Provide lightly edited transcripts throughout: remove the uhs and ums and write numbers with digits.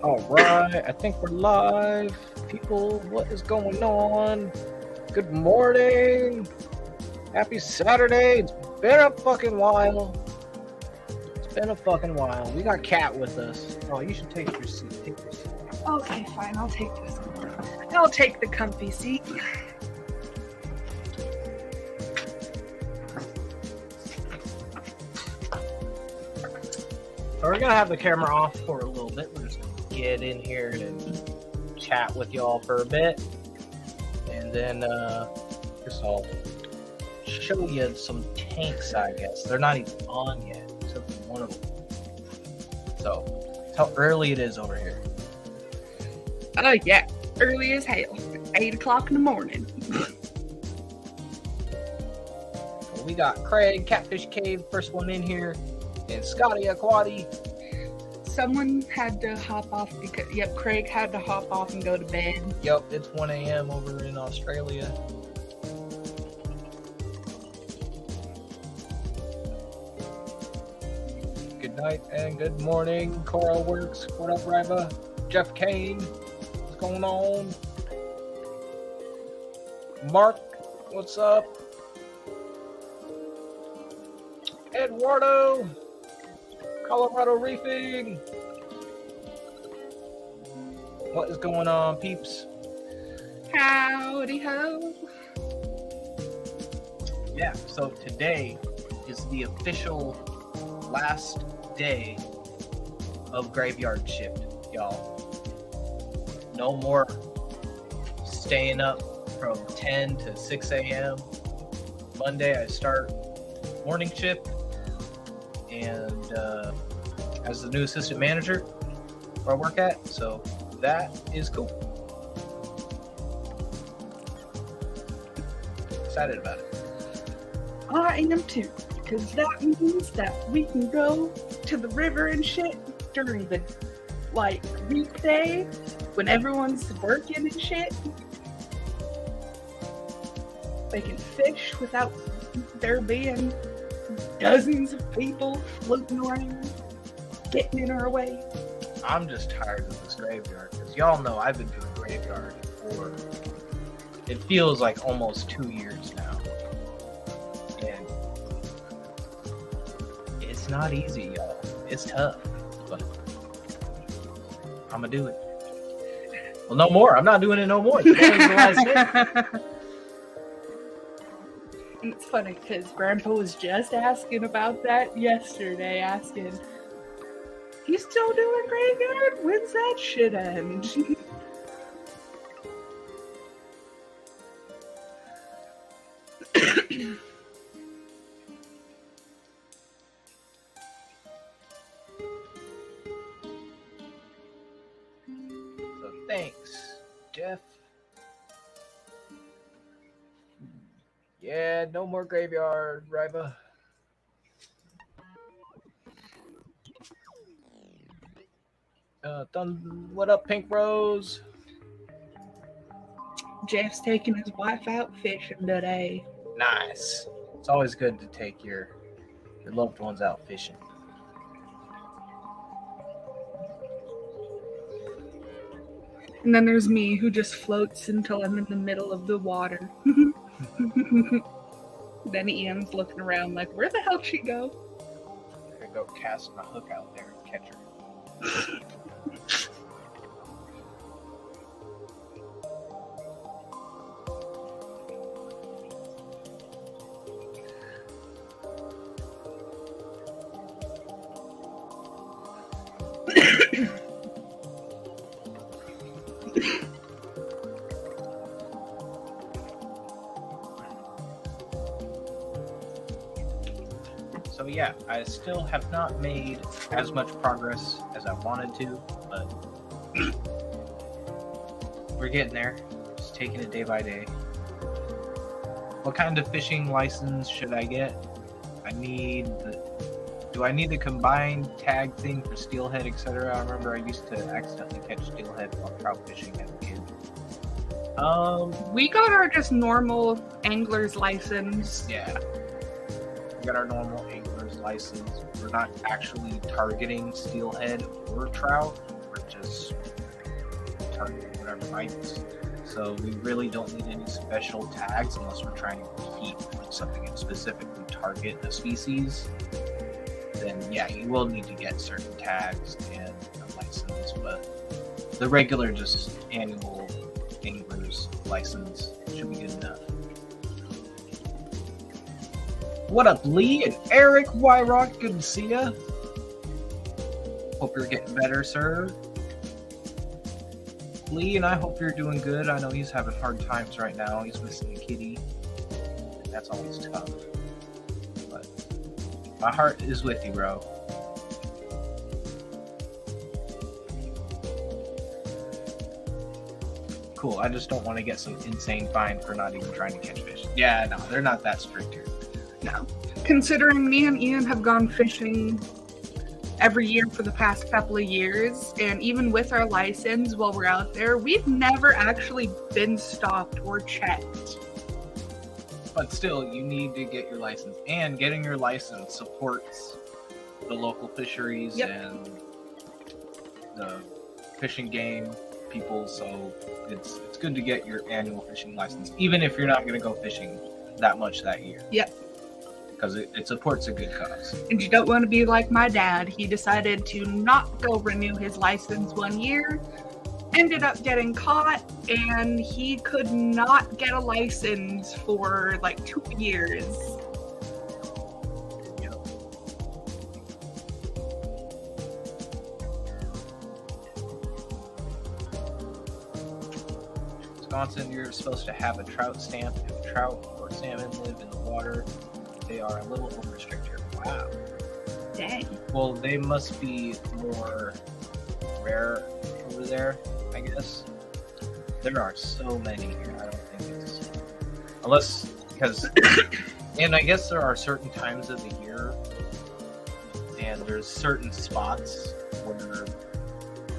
All right, I think we're live. People, what is going on? Good morning. Happy Saturday. It's been a fucking while. We got Kat with us. Oh, you should take your seat. Okay, fine. I'll take this one. I'll take the comfy seat. So we're gonna have the camera off for a little bit. We're just gonna get in here and chat with y'all for a bit, and then just I'll show you some tanks. I guess they're not even on yet, except for one of them. So that's how early it is over here. Yeah. Early as hell. 8 o'clock in the morning. So we got Craig, Catfish Cave, first one in here, and Scotty Aquati. Someone had to hop off because, Craig had to hop off and go to bed. Yep, it's 1 a.m. over in Australia. Good night and good morning, Coral Works. What up, Riva? Jeff Kane, what's going on? Mark, what's up? Eduardo, Colorado Reefing. What is going on, peeps? Howdy ho. Yeah, so today is the official last day of graveyard shift, y'all. No more staying up from 10 to 6 a.m. Monday I start morning shift, and as the new assistant manager where I work at, so that is cool. Excited about it. I am too, because that means that we can go to the river and shit during the, weekday when everyone's working and shit. They can fish without there being dozens of people floating around, getting in our way. I'm just tired of this graveyard, because y'all know I've been doing graveyard for, it feels like almost 2 years now. And it's not easy, y'all. It's tough, but I'm gonna do it. Well, no more. I'm not doing it no more. Today's the last day. And it's funny because Grandpa was just asking about that yesterday, asking, "You still doing graveyard? When's that shit end?" So thanks, Jeff. Yeah, no more graveyard, Riva. What up, Pink Rose? Jeff's taking his wife out fishing today. Nice. It's always good to take your loved ones out fishing. And then there's me, who just floats until I'm in the middle of the water. Then Ian's looking around like, where the hell she go? I'm gonna go cast my hook out there and catch her. So yeah, I still have not made as much progress as I wanted to, but we're getting there. Just taking it day by day. What kind of fishing license should I get? Do I need the combined tag thing for steelhead, etc.? I remember I used to accidentally catch steelhead while trout fishing as a kid. We got our just normal angler's license. Yeah. We got our normal angler's license. We're not actually targeting steelhead or trout. just target whatever bites. So we really don't need any special tags unless we're trying to keep something and specifically target a species. Then yeah, you will need to get certain tags and a license, but the regular just annual angler's license should be good enough. What up, Lee and Eric Wyrock? Good to see ya. Hope you're getting better, sir. Lee, and I hope you're doing good. I know he's having hard times right now. He's missing a kitty. That's always tough. But my heart is with you, bro. Cool. I just don't want to get some insane fine for not even trying to catch fish. Yeah, no, they're not that strict here. No. Considering me and Ian have gone fishing every year for the past couple of years, and even with our license while we're out there, we've never actually been stopped or checked. But still, you need to get your license, and getting your license supports the local fisheries and the fishing game people, so it's good to get your annual fishing license, even if you're not going to go fishing that much that year. Yep. Because it supports a good cause. And you don't want to be like my dad. He decided to not go renew his license 1 year, ended up getting caught, and he could not get a license for like 2 years. Yep. Wisconsin, you're supposed to have a trout stamp. If trout or salmon live in the water, they are a little over-restricted. Wow. Dang. Well, they must be more rare over there, I guess. There are so many here. I don't think it's... Unless... Because... and I guess there are certain times of the year, and there's certain spots where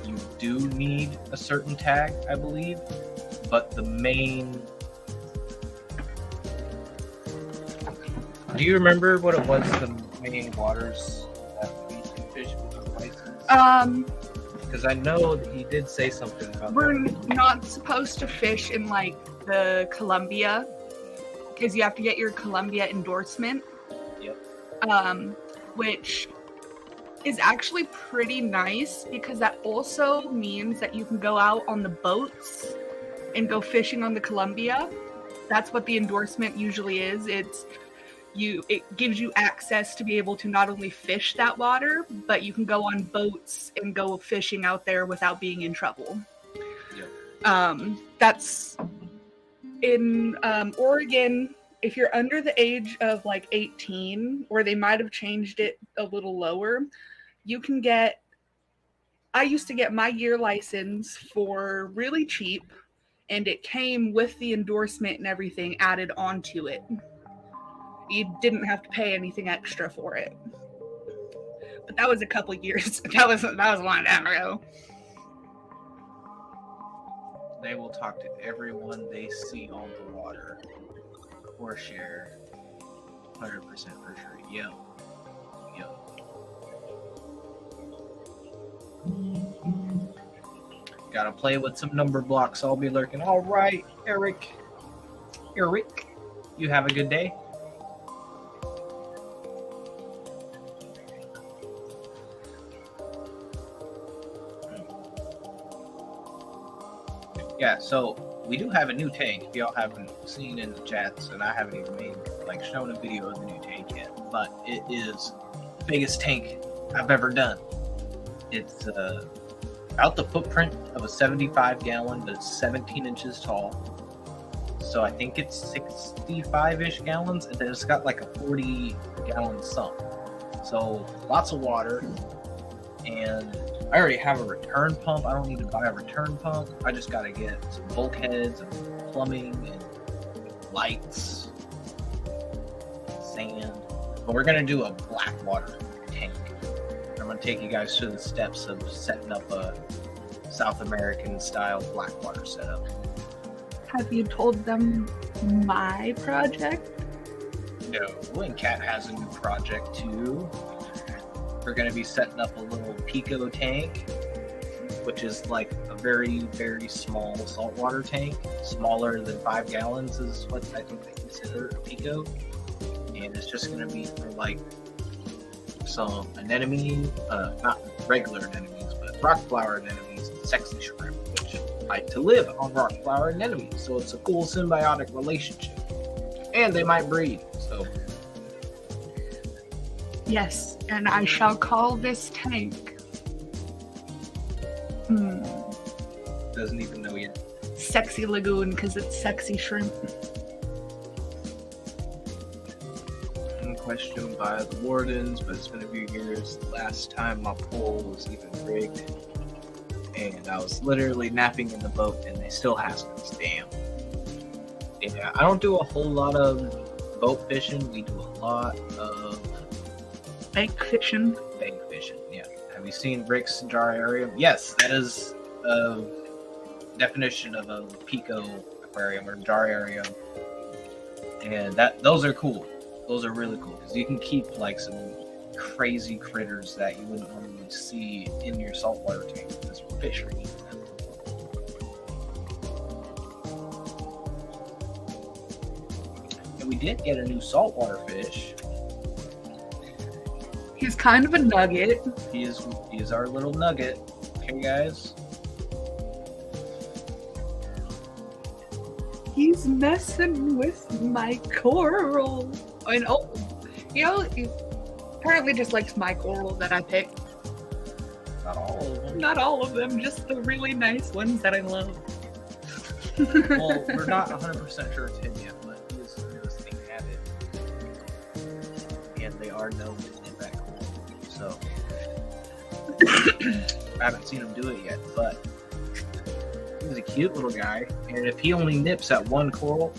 you do need a certain tag, I believe. But the main... Do you remember what it was, the main waters that we can fish with the license? Because I know that he did say something about We're that. not supposed to fish in like the Columbia, because you have to get your Columbia endorsement. Yep. Which is actually pretty nice, because that also means that you can go out on the boats and go fishing on the Columbia. That's what the endorsement usually is. It gives you access to be able to not only fish that water, but you can go on boats and go fishing out there without being in trouble. Yep. That's in Oregon. If you're under the age of like 18, or they might have changed it a little lower, you can get... I used to get my year license for really cheap, and it came with the endorsement and everything added onto it. You didn't have to pay anything extra for it. But that was a couple years. That was a long time ago. They will talk to everyone they see on the water. For share. 100% for sure. Yep. Gotta play with some number blocks. I'll be lurking. All right, Eric. You have a good day. Yeah, so we do have a new tank. If y'all haven't seen in the chats, and I haven't even shown a video of the new tank yet, but it is the biggest tank I've ever done. It's about the footprint of a 75-gallon, but it's 17 inches tall. So I think it's 65-ish gallons, and then it's got like a 40-gallon sump. So lots of water, and I already have a return pump. I don't need to buy a return pump. I just got to get some bulkheads and plumbing and lights, sand. But we're going to do a black water tank. I'm going to take you guys through the steps of setting up a South American style black water setup. Have you told them my project? No, and Kat has a new project too. We're going to be setting up a little Pico tank which is like a very, very small saltwater tank, smaller than 5 gallons is what I think they consider a pico. And it's just going to be for like some anemone, not regular anemones, but rock flower anemones and sexy shrimp, which like to live on rock flower anemones. So it's a cool symbiotic relationship. And they might breed, so. Yes, and I shall call this tank. Doesn't even know yet. Sexy Lagoon, because it's sexy shrimp. Questioned by the wardens, but it's been a few years. The last time my pool was even rigged, and I was literally napping in the boat, and they still haskins. Damn. Yeah, I don't do a whole lot of boat fishing. We do a lot of Bank fishing. bank fishing. Yeah. Have you seen Rick's Jararium? Yes, that is a definition of a Pico aquarium or Jararium, and those are cool. Those are really cool because you can keep like some crazy critters that you wouldn't normally see in your saltwater tank because fish are eating them. And we did get a new saltwater fish. He's kind of a nugget. He is our little nugget. Okay, guys. He's messing with my coral. And he apparently just likes my coral that I picked. Not all of them. Not all of them, just the really nice ones that I love. Well, we're not 100% sure it's him yet, but he is the newest thing added. And they are known to nip that coral. So, I haven't seen him do it yet, but he's a cute little guy. And if he only nips at one coral,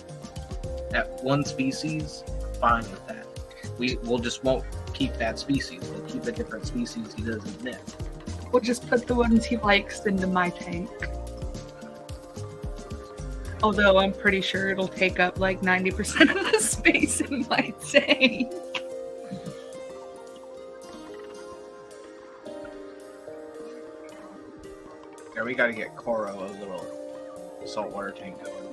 at one species, fine with that. We'll just won't keep that species. We'll keep a different species he doesn't nip. We'll just put the ones he likes into my tank. Although I'm pretty sure it'll take up like 90% of the space in my tank. Yeah, we gotta get Koro a little saltwater tank going.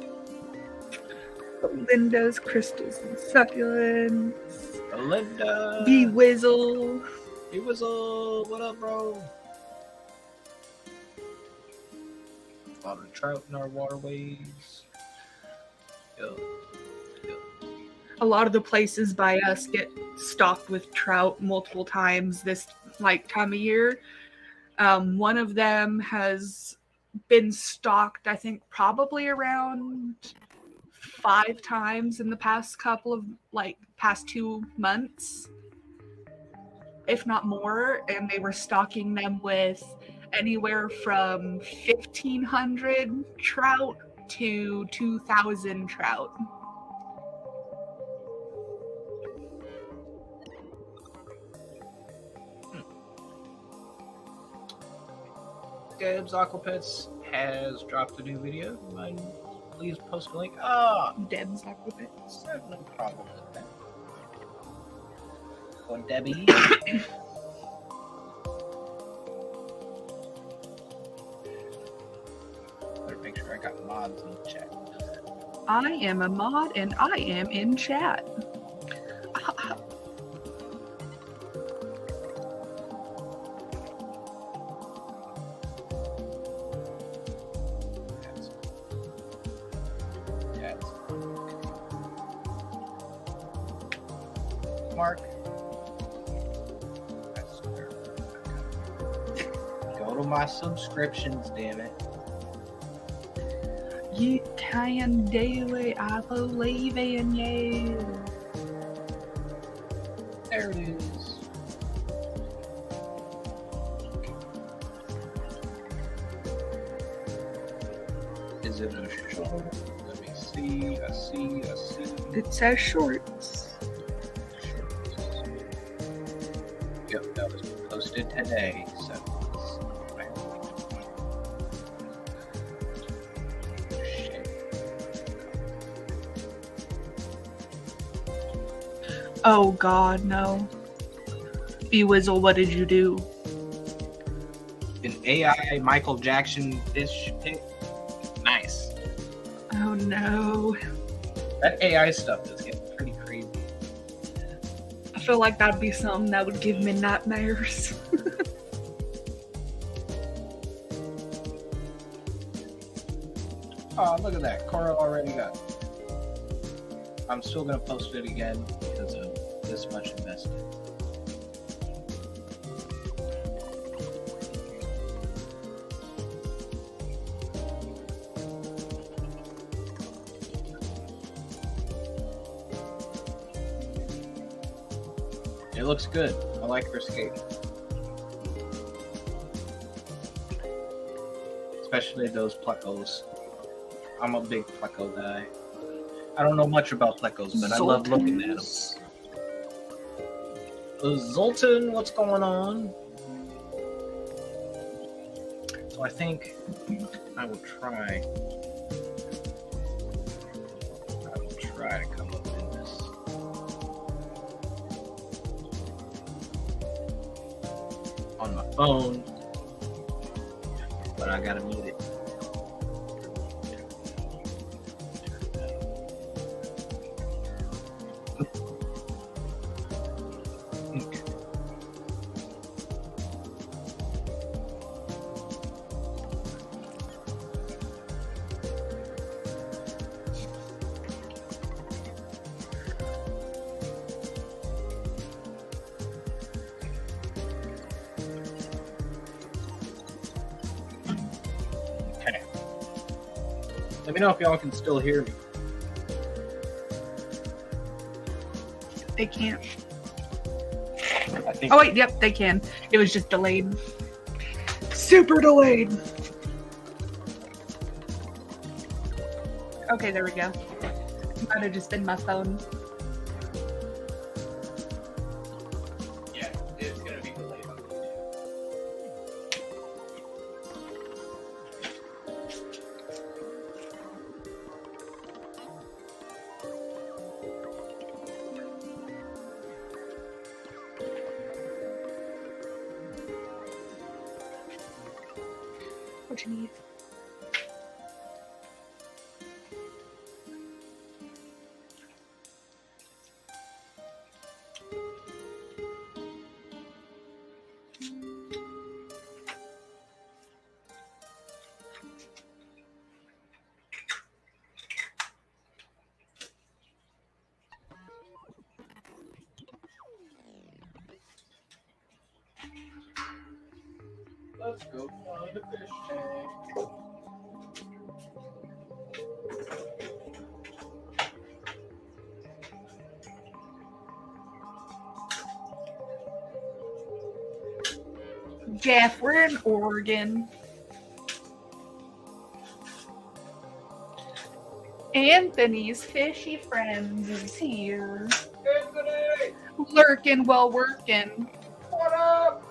Linda's crystals and succulents. Linda! B-Wizzle. B-Wizzle! What up, bro? A lot of trout in our waterways. Yep. A lot of the places by us get stocked with trout multiple times this time of year. One of them has been stocked, I think, probably around 5 times in the past past 2 months, if not more, and they were stocking them with anywhere from 1,500 trout to 2,000 trout. Debs Aquapets has dropped a new video. Mind please post a link. Deb's Aquapets. No problem with that. Or Debbie. Better make sure I got mods in the chat. I am a mod and I am in chat. Mark. Go to my subscriptions, damn it. You can do it, I believe in you. There it is. Is it a short? Let me see. I see. It says shorts. Yep, that was posted today. So. Shit. Oh God, no. B-Wizzle, what did you do? An AI Michael Jackson fish pick. Nice. Oh no. That AI stuff is getting pretty crazy. I feel like that'd be something that would give me nightmares. Oh, look at that. Cora already got it. I'm still going to post it again because of this much invested. It looks good. I like her skate. Especially those plecos. I'm a big pleco guy. I don't know much about plecos, but I love looking at them. Zoltan, what's going on? So I think I will try to come up in this. On my phone, but I gotta mute it. Let me know if y'all can still hear me. They can't. I think. Oh wait, yep, they can. It was just delayed. Super delayed. Okay, there we go. Might have just been my phone. Yeah, it's gonna be delayed. What you need? Let's go find a fish tank. Jeff, we're in Oregon. Anthony's fishy friends is here. Anthony! Lurking while working. What up?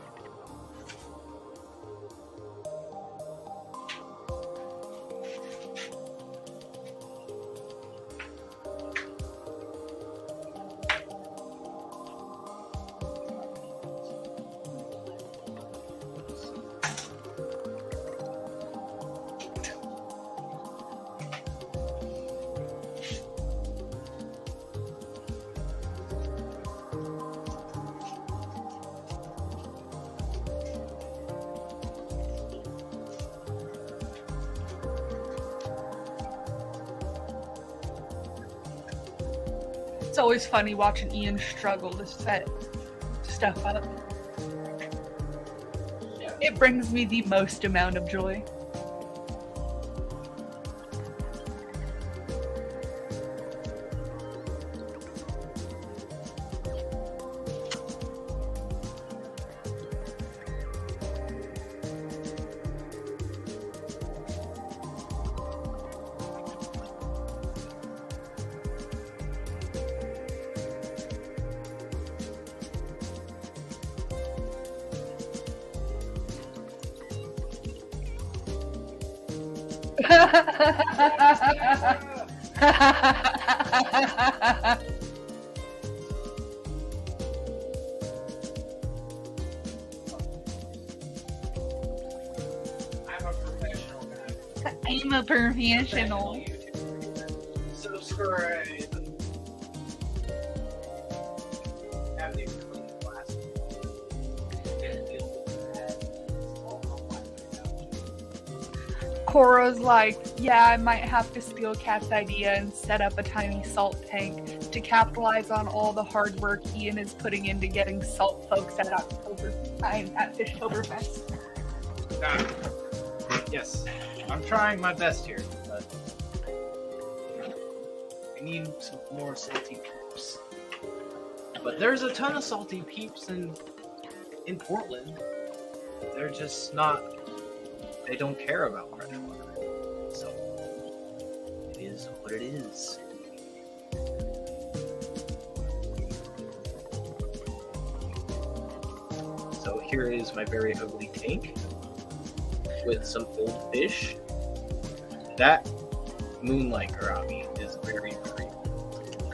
It's always funny watching Ian struggle to set stuff up. It brings me the most amount of joy. I'm a professional. Subscribe. Haven't even cleaned the last one. Cora's like, yeah, I might have to steal Cat's idea and set up a tiny salt tank to capitalize on all the hard work Ian is putting into getting salt folks at Fishtoberfest. Yes, I'm trying my best here, but I need some more salty peeps. But there's a ton of salty peeps in Portland. They're just not. They don't care about freshwater. So it is what it is. So here is my very ugly tank with some old fish. That moonlight gourabi is very, very cool.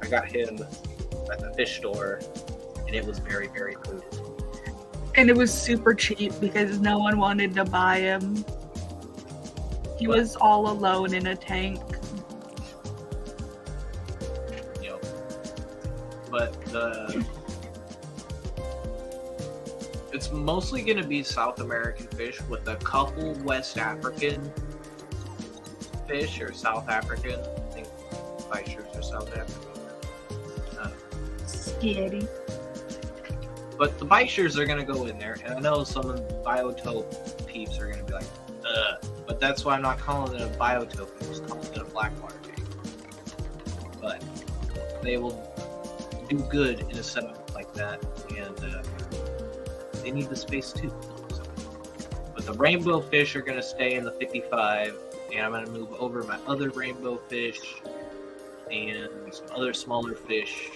I got him at the fish store, and it was very, very good. And it was super cheap because no one wanted to buy him. He was all alone in a tank. Yep. But it's mostly going to be South American fish with a couple West African fish or South African. I think Bichers are South African. Scary. But the Bichers are going to go in there, and I know some of the Biotope peeps are going to be like, ugh. But that's why I'm not calling it a Biotope, I'm just calling it a Blackwater tank. But they will do good in a setup like that, and they need the space too. So. But the rainbow fish are going to stay in the 55, and I'm going to move over my other rainbow fish and some other smaller fish,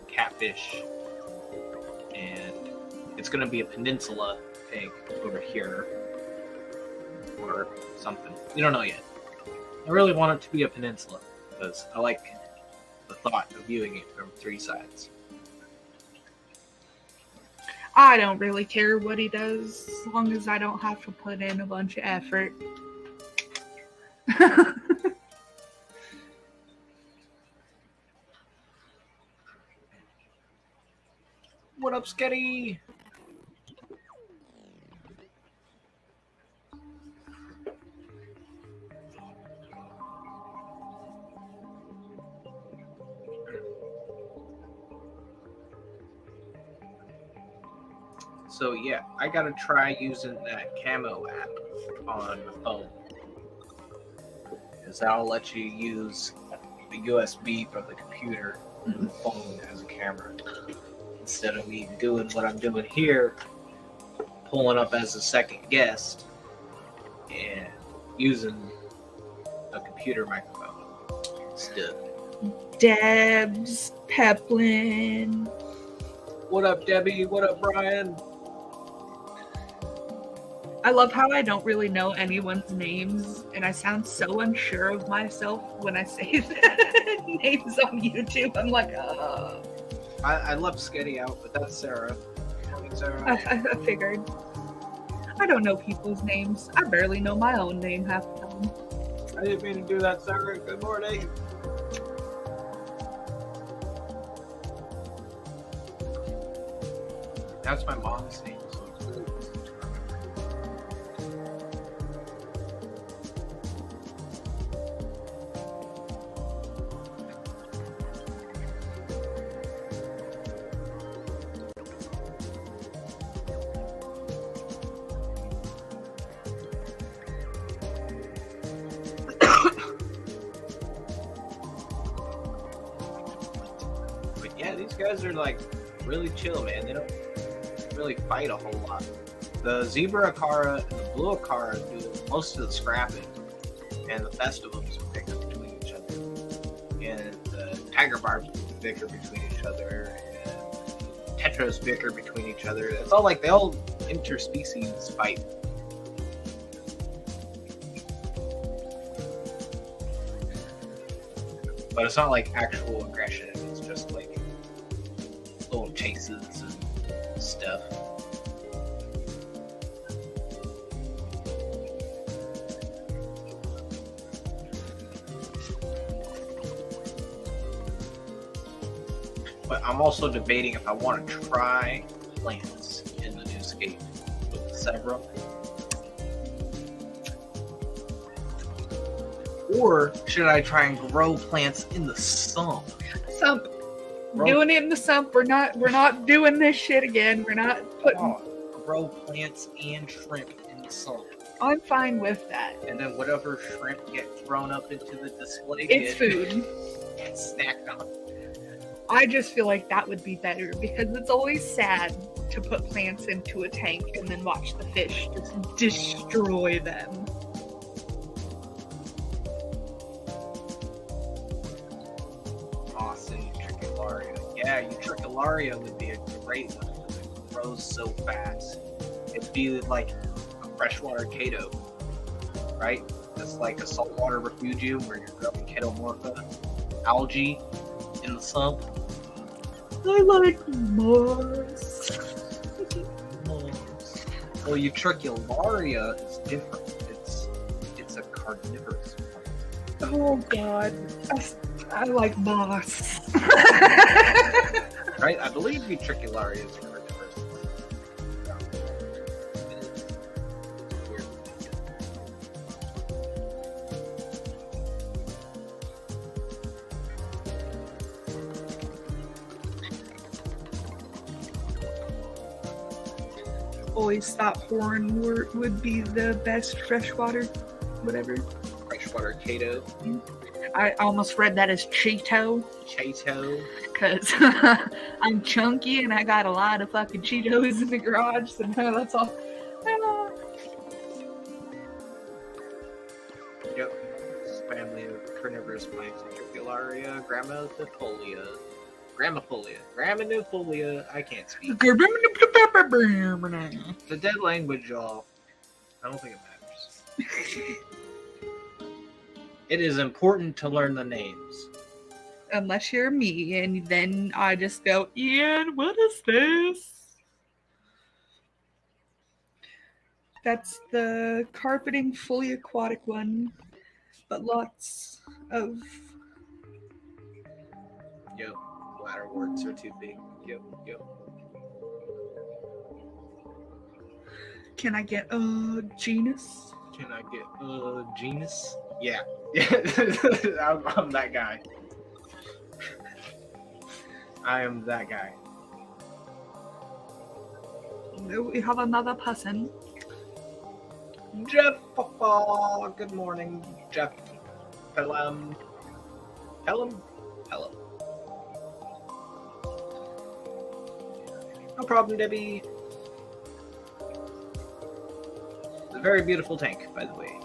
catfish, and it's going to be a peninsula tank over here or something. We don't know yet. I really want it to be a peninsula because I like the thought of viewing it from three sides. I don't really care what he does as long as I don't have to put in a bunch of effort. What up, Sketty? So yeah, I gotta try using that Camo app on the phone, because that'll let you use the USB from the computer and the phone as a camera, instead of me doing what I'm doing here, pulling up as a second guest and using a computer microphone instead. Debs, Peplin. What up, Debbie? What up, Brian? I love how I don't really know anyone's names, and I sound so unsure of myself when I say names on YouTube. I'm like, I left Sketty out, but that's Sarah. Morning, Sarah. I figured. I don't know people's names. I barely know my own name half the time. I didn't mean to do that, Sarah. Good morning. That's my mom's name, so it's really easy to remember. But yeah, these guys are like really chill, man. They don't really fight a whole lot. The zebra Akara and the blue Akara do most of the scrapping, and the festivals bicker between each other, and the tiger barbs bicker between each other, and tetras bicker between each other. It's all like they all interspecies fight. But it's not like actual aggression, it's just like little chases and stuff. But I'm also debating if I want to try plants in the new skate with the Sevra. Or should I try and grow plants in the sump? Sump. Grow- Doing it in the sump. We're not doing this shit again. We're not putting. Grow plants and shrimp in the sump. I'm fine with that. And then whatever shrimp get thrown up into the display It's bin, food. get snacked on. I just feel like that would be better because it's always sad to put plants into a tank and then watch the fish just destroy them. Awesome, Utricularia. Yeah, Utricularia would be a great one because it grows so fast. It'd be like a freshwater Kato, right? It's like a saltwater refugium where you're growing Chaetomorpha algae in the sump. I like moss. Well, Utricularia is different. It's a carnivorous plant. Oh god, I like moss. Right? I believe Utricularia is a carnivorous plant. It's weird. Always thought horn would be the best freshwater, whatever. Freshwater Kato. I almost read that as Cheeto Chato. because I'm chunky and I got a lot of fucking Cheetos in the garage, so now that's all. Yep. This is family of carnivorous plants. Utricularia, Graminifolia. I can't speak. The dead language, y'all. I don't think it matters. It is important to learn the names. Unless you're me, and then I just go, Ian, what is this? That's the carpeting fully aquatic one, but lots of. Yep. Bladder warts are too big. Yep. Can I get a genus? Can I get genus? Yeah. I'm that guy. I am that guy. We have another person. Jeff, good morning, Jeff. Pelham. Hello. No problem, Debbie. It's a very beautiful tank, by the way.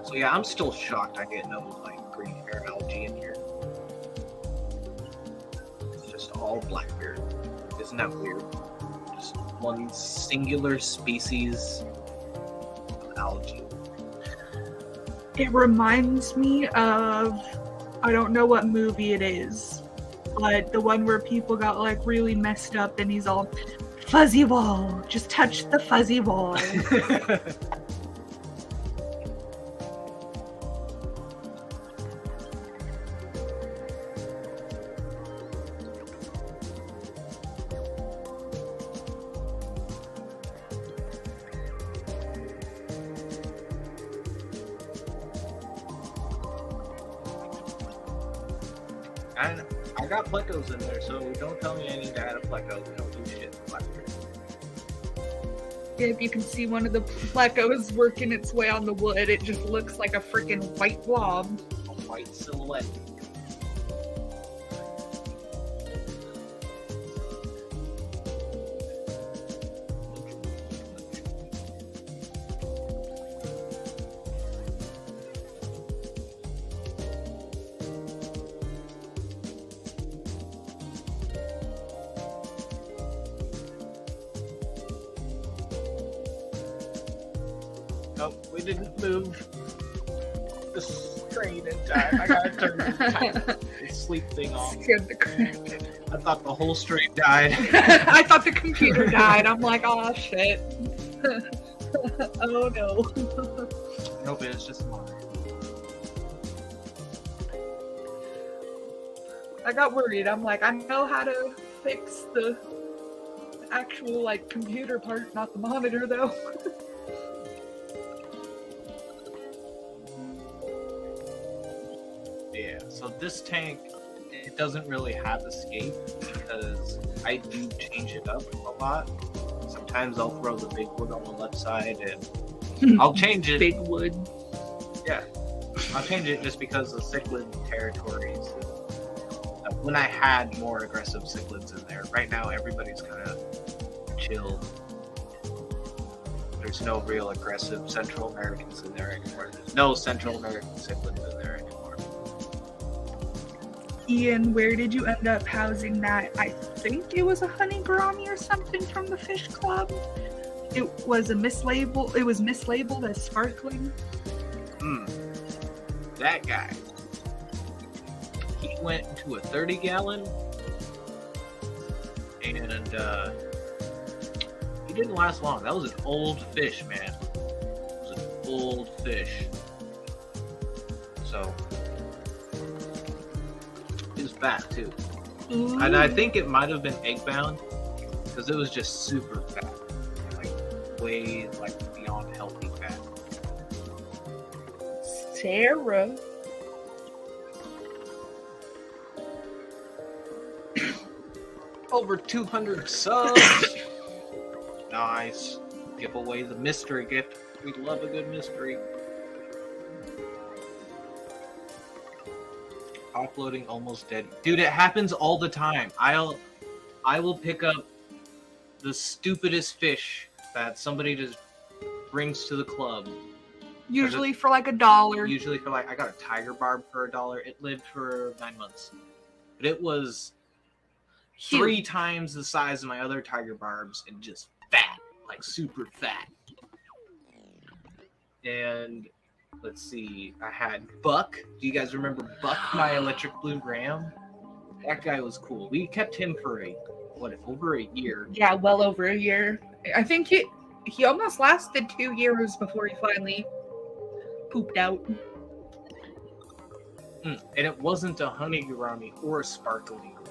So yeah, I'm still shocked I get no like green hair algae in here. It's just all blackbeard. Isn't that weird? Just one singular species of algae. It reminds me of, I don't know what movie it is, but the one where people got like really messed up and he's all, fuzzy wall, just touch the fuzzy wall. And I got plecos in there, so don't tell me I need to add a pleco. We don't do shit in Blackbeard. If you can see one of the plecos working its way on the wood, it just looks like a freaking white blob. A white silhouette. Nope, we didn't move the screen in time. I gotta turn the sleep thing off. Scared the crap. I thought the whole stream died. I thought the computer died. I'm like, oh shit. Oh no. Nope, it's just mine. I got worried. I'm like, I know how to fix the actual like computer part, not the monitor though. Yeah, so this tank, it doesn't really have escape because I do change it up a lot. Sometimes I'll throw the big wood on the left side and I'll change it. Big wood. Yeah, I'll change it just because the cichlid territories. When I had more aggressive cichlids in there, right now everybody's kind of chill. There's no real aggressive Central Americans in there anymore. There's no Central American cichlids in there anymore. Ian, where did you end up housing that? I think it was a honey gourami or something from the fish club. It was mislabeled as sparkling. That guy. He went into a 30-gallon and he didn't last long. That was an old fish, man. It was an old fish. So he was fat too. Ooh. And I think it might have been egg bound because it was just super fat. Like way like beyond healthy fat. Sarah. Over 200 subs. Nice. Give away the mystery gift. We love a good mystery. Offloading almost dead. Dude, it happens all the time. I will pick up the stupidest fish that somebody just brings to the club. Usually for like $1. Usually for like, I got a tiger barb for $1. It lived for 9 months. But it was 3 times the size of my other tiger barbs and just fat, like super fat. And let's see, I had Buck. Do you guys remember Buck, my electric blue ram? That guy was cool. We kept him for over a year. Yeah, well over a year. I think he almost lasted 2 years before he finally pooped out. And it wasn't a honey gourami or a sparkling gourami.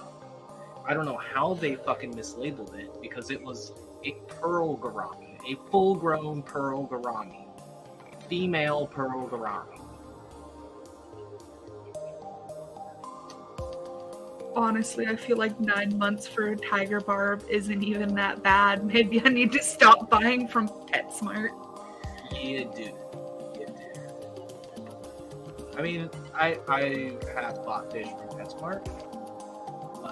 I don't know how they fucking mislabeled it because it was a pearl gourami, a full-grown pearl gourami, female pearl gourami. Honestly, I feel like 9 months for a tiger barb isn't even that bad. Maybe I need to stop buying from PetSmart. Yeah, dude. I mean, I have bought fish from PetSmart.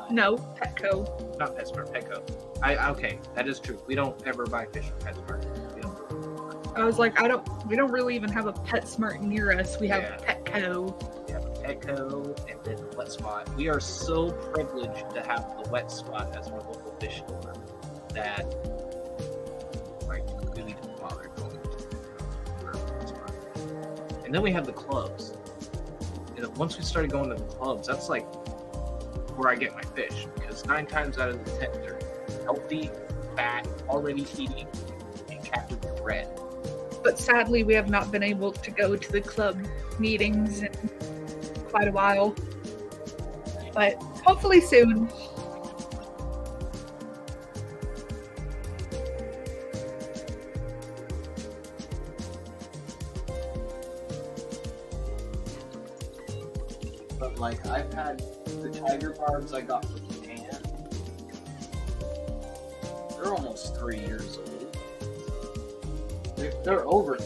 No, Petco. Not PetSmart, Petco. Okay, that is true. We don't ever buy fish from PetSmart. We don't. I was like, we don't really even have a PetSmart near us. We have Petco. We have a Petco and then a Wet Spot. We are so privileged to have the Wet Spot as our local fish store that like really don't bother going to the Wet Spot. And then we have the clubs. And once we started going to the clubs, that's like where I get my fish, because 9 times out of the 10 they're healthy, fat, already eating, and captured with red. But sadly, we have not been able to go to the club meetings in quite a while. But hopefully soon. But like, I've had the tiger barbs I got from Japan. They're almost 3 years old. They're over 2.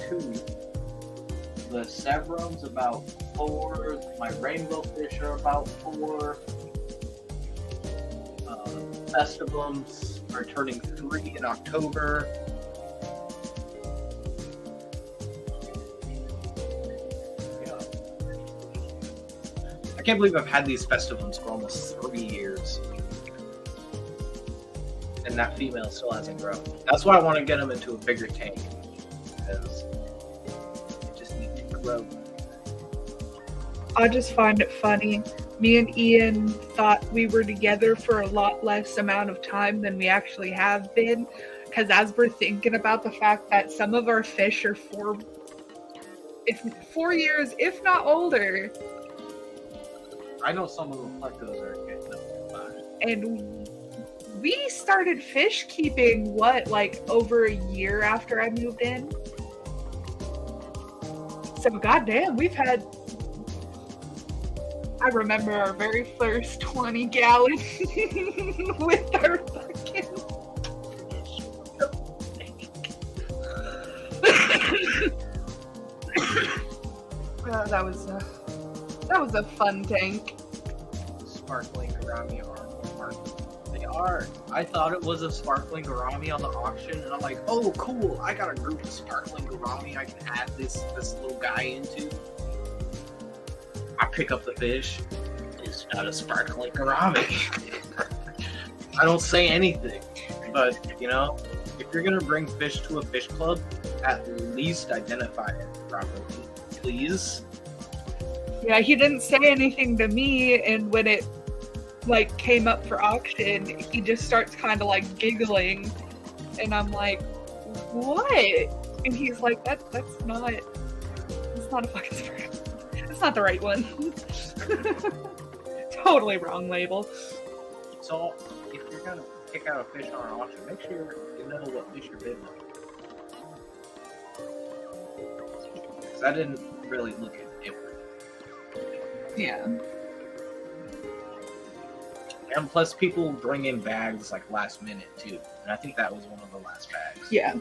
The Severum's about 4. My rainbow fish are about 4. Festivums are turning 3 in October. I can't believe I've had these festivums for almost 3 years. And that female still hasn't grown. That's why I want to get them into a bigger tank. Because they just need to grow. I just find it funny. Me and Ian thought we were together for a lot less amount of time than we actually have been. Because as we're thinking about the fact that some of our fish are 4 years, if not older. I know some of the plecos are getting up to 5. And we started fish keeping, like over a year after I moved in? So goddamn, we've had... I remember our very first 20-gallon with our fucking... that was a fun tank. Sparkling gourami are smart. They are. I thought it was a sparkling gourami on the auction, and I'm like, oh, cool! I got a group of sparkling gourami I can add this little guy into. I pick up the fish. It's not a sparkling gourami. I don't say anything, but you know, if you're gonna bring fish to a fish club, at least identify it properly, please. Yeah, he didn't say anything to me, and when it like came up for auction, he just starts kind of like giggling, and I'm like, "What?" And he's like, "That's not a fucking sparkling. That's not the right one." Totally wrong label. So, if you're gonna pick out a fish on an auction, make sure you know what fish you're bidding on. Because I didn't really look at it. Yeah. And plus, people bring in bags like last minute too, and I think that was one of the last bags. Yeah. I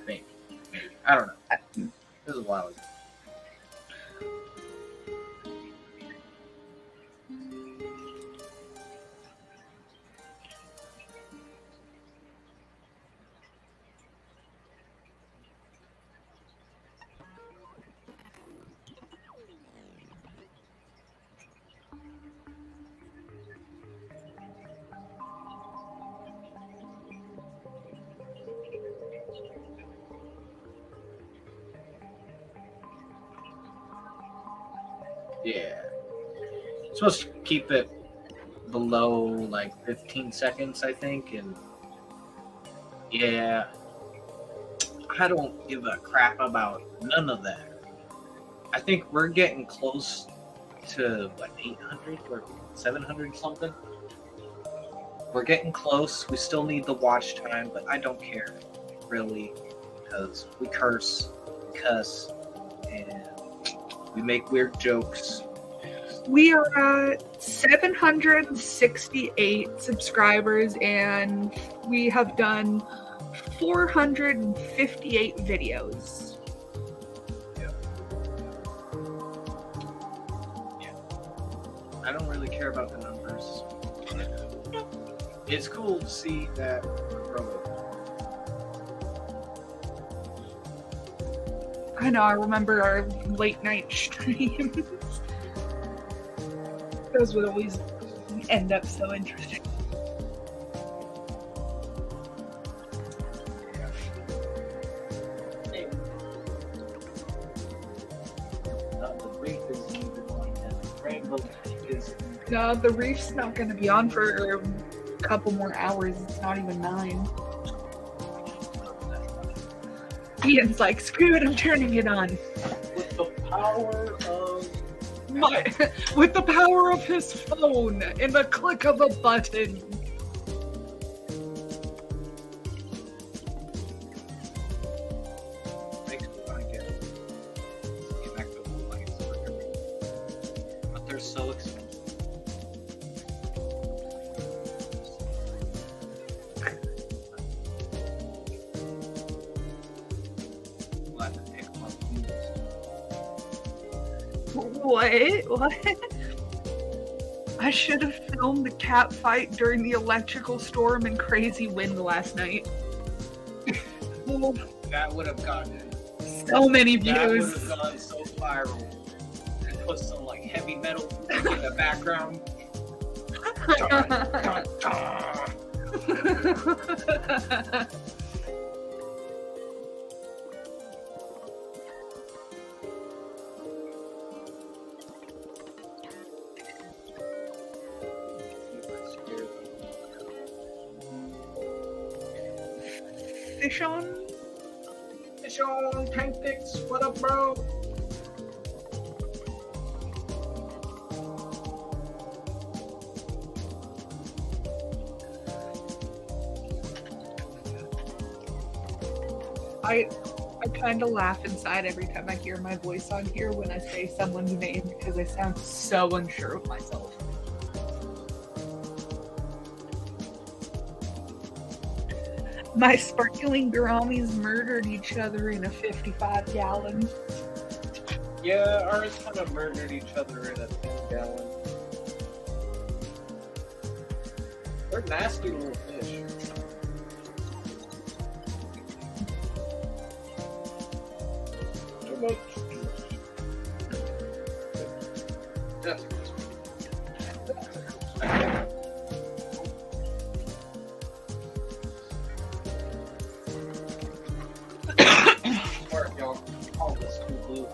think. Maybe. I don't know. This was a while ago. Yeah. Supposed to keep it below like 15 seconds, I think, and yeah, I don't give a crap about none of that. I think we're getting close to like 800 or 700 something. We're getting close. We still need the watch time, but I don't care really, because we curse, we cuss, and we make weird jokes. We are at 768 subscribers, and we have done 458 videos. Yeah. I don't really care about the numbers. It's cool to see that we're growing. I know, I remember our late night streams. Those would always end up so interesting. Hey. The reef is even on, and the rainbow is. No, the reef's not going to be on for a couple more hours. It's not even 9. Ian's like, screw it, I'm turning it on. With the power of With the power of his phone and the click of a button. Makes me want to get back to the lights, but they're so expensive. We'll have to pick them up used. What? I should have filmed the cat fight during the electrical storm and crazy wind last night. That would have gotten So many that would views. have gone so viral. And put some like heavy metal in the background. Dun, dun, dun. Fish on? Fish on, Tank Dicks, what up, bro? I kind of laugh inside every time I hear my voice on here when I say someone's name because I sound so unsure of myself. My sparkling Garamis murdered each other in a 55-gallon. Yeah, ours kind of murdered each other in a 10-gallon. They're nasty little fish. Too much. That's a good one. Alright, y'all. All this too blue.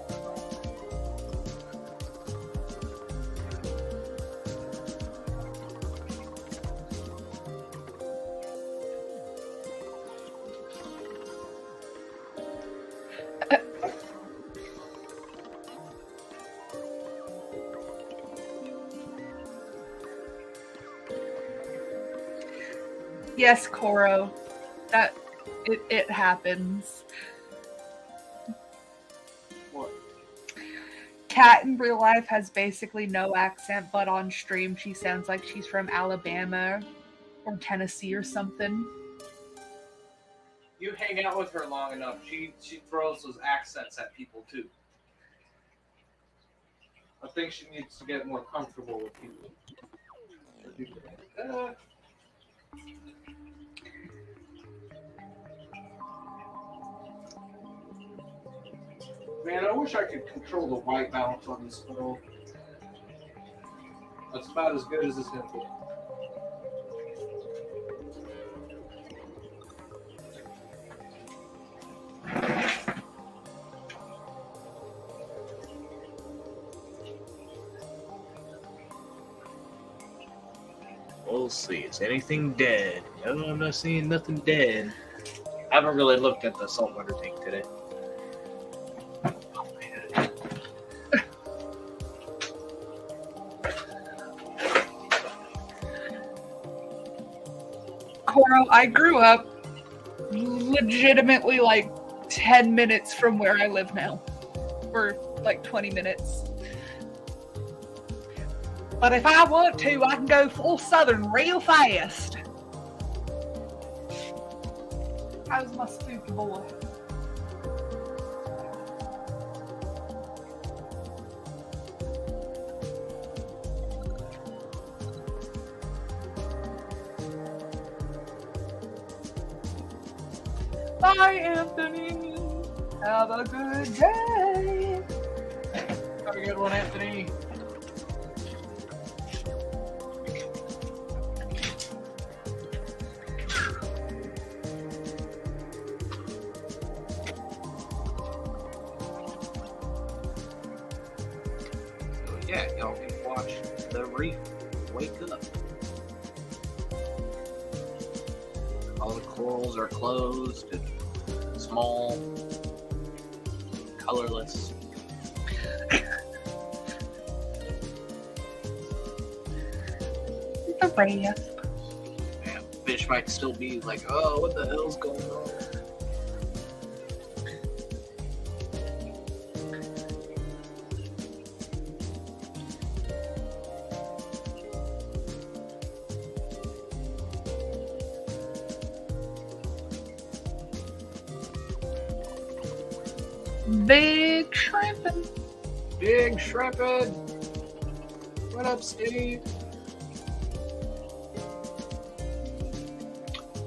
Yes, Koro. That it happens. What? Kat in real life has basically no accent, but on stream she sounds like she's from Alabama or Tennessee or something. You hang out with her long enough, she throws those accents at people too. I think she needs to get more comfortable with people. Man, I wish I could control the white balance on this photo. That's about as good as it's gonna get. We'll see. Is anything dead? No, I'm not seeing nothing dead. I haven't really looked at the saltwater tank today. Oh, man. Koro, I grew up legitimately like 10 minutes from where I live now. Or like 20 minutes. But if I want to, I can go full southern real fast. How's my spooky boy? Bye, Anthony. Have a good day. Have a good one, Anthony. Yeah, y'all can watch the reef wake up. All the corals are closed and small, colorless. The raft. Man, fish might still be like, oh, what the hell's going on? Big shrimpin'. Big shrimpin'. What up, Steve?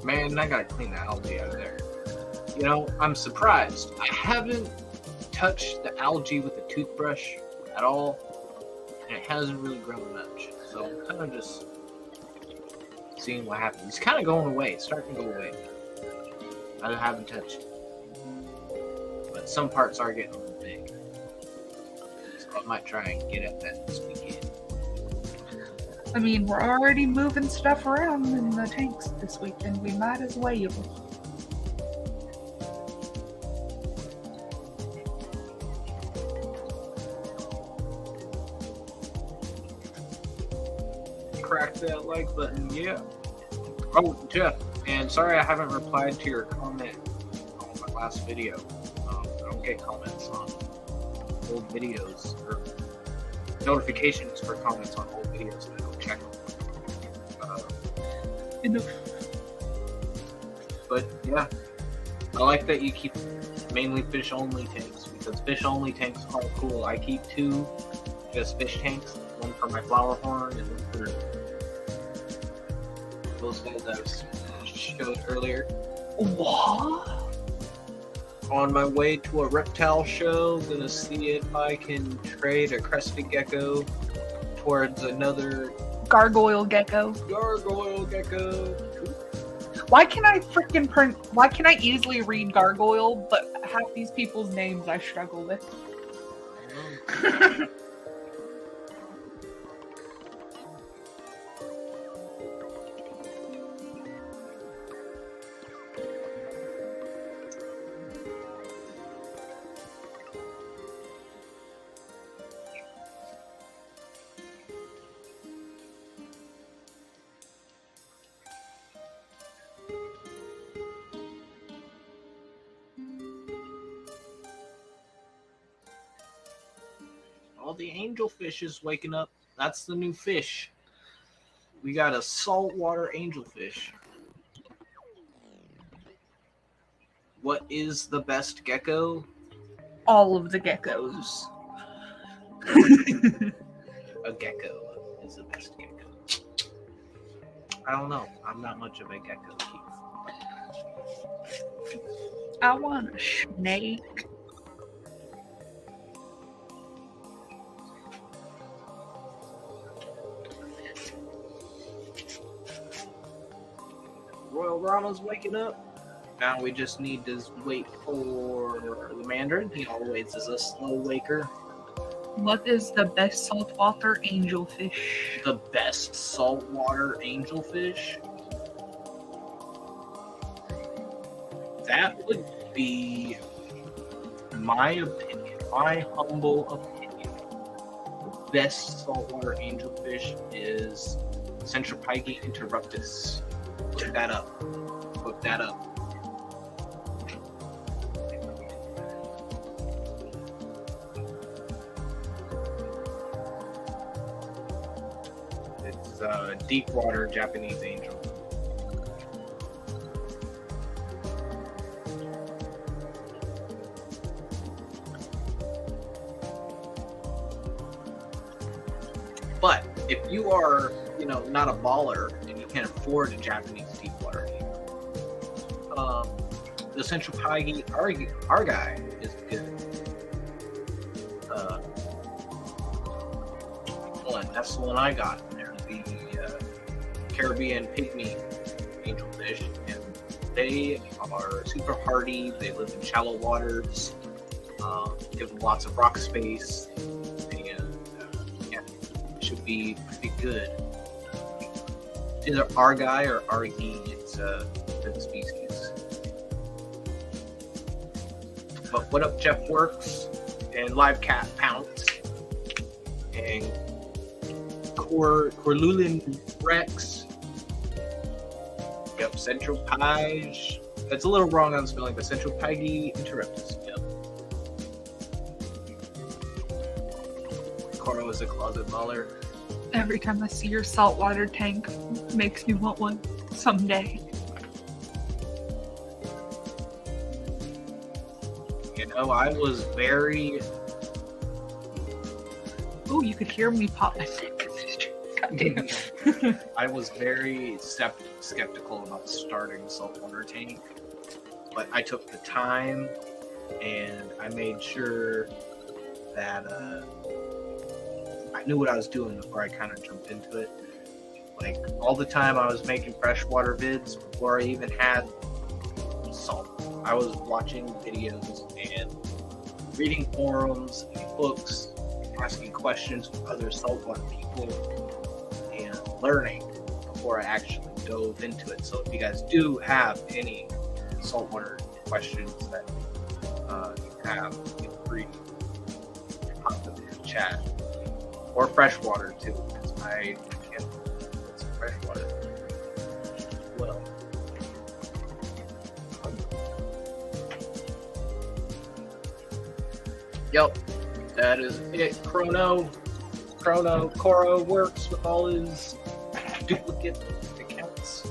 Man, I gotta clean the algae out of there. You know, I'm surprised. I haven't touched the algae with a toothbrush at all, and it hasn't really grown much. So I'm kind of just seeing what happens. It's kind of going away. It's starting to go away. I haven't touched it. But some parts are getting a little big. So I might try and get at that this weekend. I mean, we're already moving stuff around in the tanks this weekend. We might as well. Crack that like button, yeah. Oh, Jeff, and sorry I haven't replied to your comment on my last video. I don't get comments on old videos or notifications for comments on old videos, and I don't check them. But yeah, I like that you keep mainly fish only tanks, because fish only tanks are cool. I keep 2 just fish tanks, one for my flower horn and one for those guys I showed earlier. What? On my way to a reptile show, gonna see if I can trade a crested gecko towards another Gargoyle gecko. gargoyle gecko. Why can I easily read gargoyle, but half these people's names I struggle with? All the angelfish is waking up. That's the new fish. We got a saltwater angelfish. What is the best gecko? All of the geckos. A gecko is the best gecko. I don't know. I'm not much of a gecko keep. I want a snake. Royal Rama's waking up. Now we just need to wait for the Mandarin. He always is a slow waker. What is the best saltwater angelfish? The best saltwater angelfish? That would be my opinion, my humble opinion. The best saltwater angelfish is Centropyge interruptus. Look that up. Look that up. It's a deep water Japanese angel. But if you are, not a baller and you can't afford a Japanese deep water angel, the Centropyge Argai is good. That's the one I got. There's the Caribbean pygmy angelfish, and they are super hardy. They live in shallow waters. Give them lots of rock space, and should be pretty good. It's either Argai or Argi. It's a good species. But what up, Jeff Works and Live Cat Pounce and Corlulin Rex. Yep, Centropyge. It's a little wrong on spelling, but Centropyge interruptus. Yep. Coro is a closet baller. Every time I see your saltwater tank, makes me want one someday. I was very... Oh, you could hear me pop my neck. I was very skeptical about starting a saltwater tank, but I took the time and I made sure that I knew what I was doing before I kind of jumped into it. Like, all the time I was making freshwater vids before I even had salt. I was watching videos and reading forums and books, asking questions from other saltwater people, and learning before I actually dove into it. So if you guys do have any saltwater questions that you have, feel free to pop them in the chat. Or freshwater too, because I can put some freshwater as well. Yep, that is it. Coro works with all his duplicate accounts.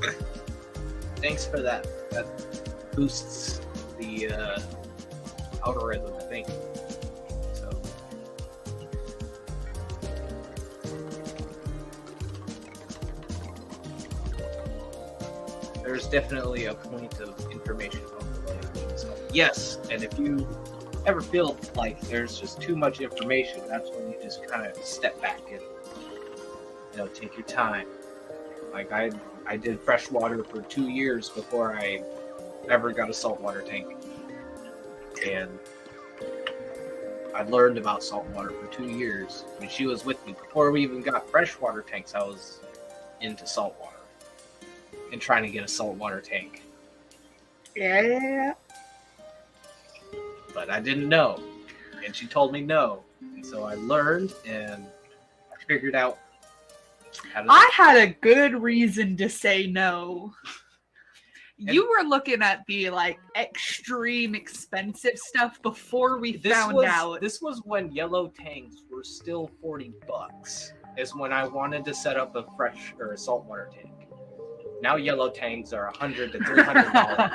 Thanks for that. That boosts the algorithm, I think. So. There's definitely a point of information overload. So, yes, and if you ever feel like there's just too much information, that's when you just kind of step back and take your time. Like I did freshwater for 2 years before I ever got a saltwater tank, and I learned about saltwater for 2 years. I mean, she was with me before we even got freshwater tanks. I was into saltwater and trying to get a saltwater tank. Yeah. But I didn't know, and she told me no, and so I learned and I figured out how to. I had a good reason to say no. You were looking at the extreme expensive stuff before we found out. This was when yellow tanks were still $40. Is when I wanted to set up a saltwater tank. Now yellow tanks are $100 to $300.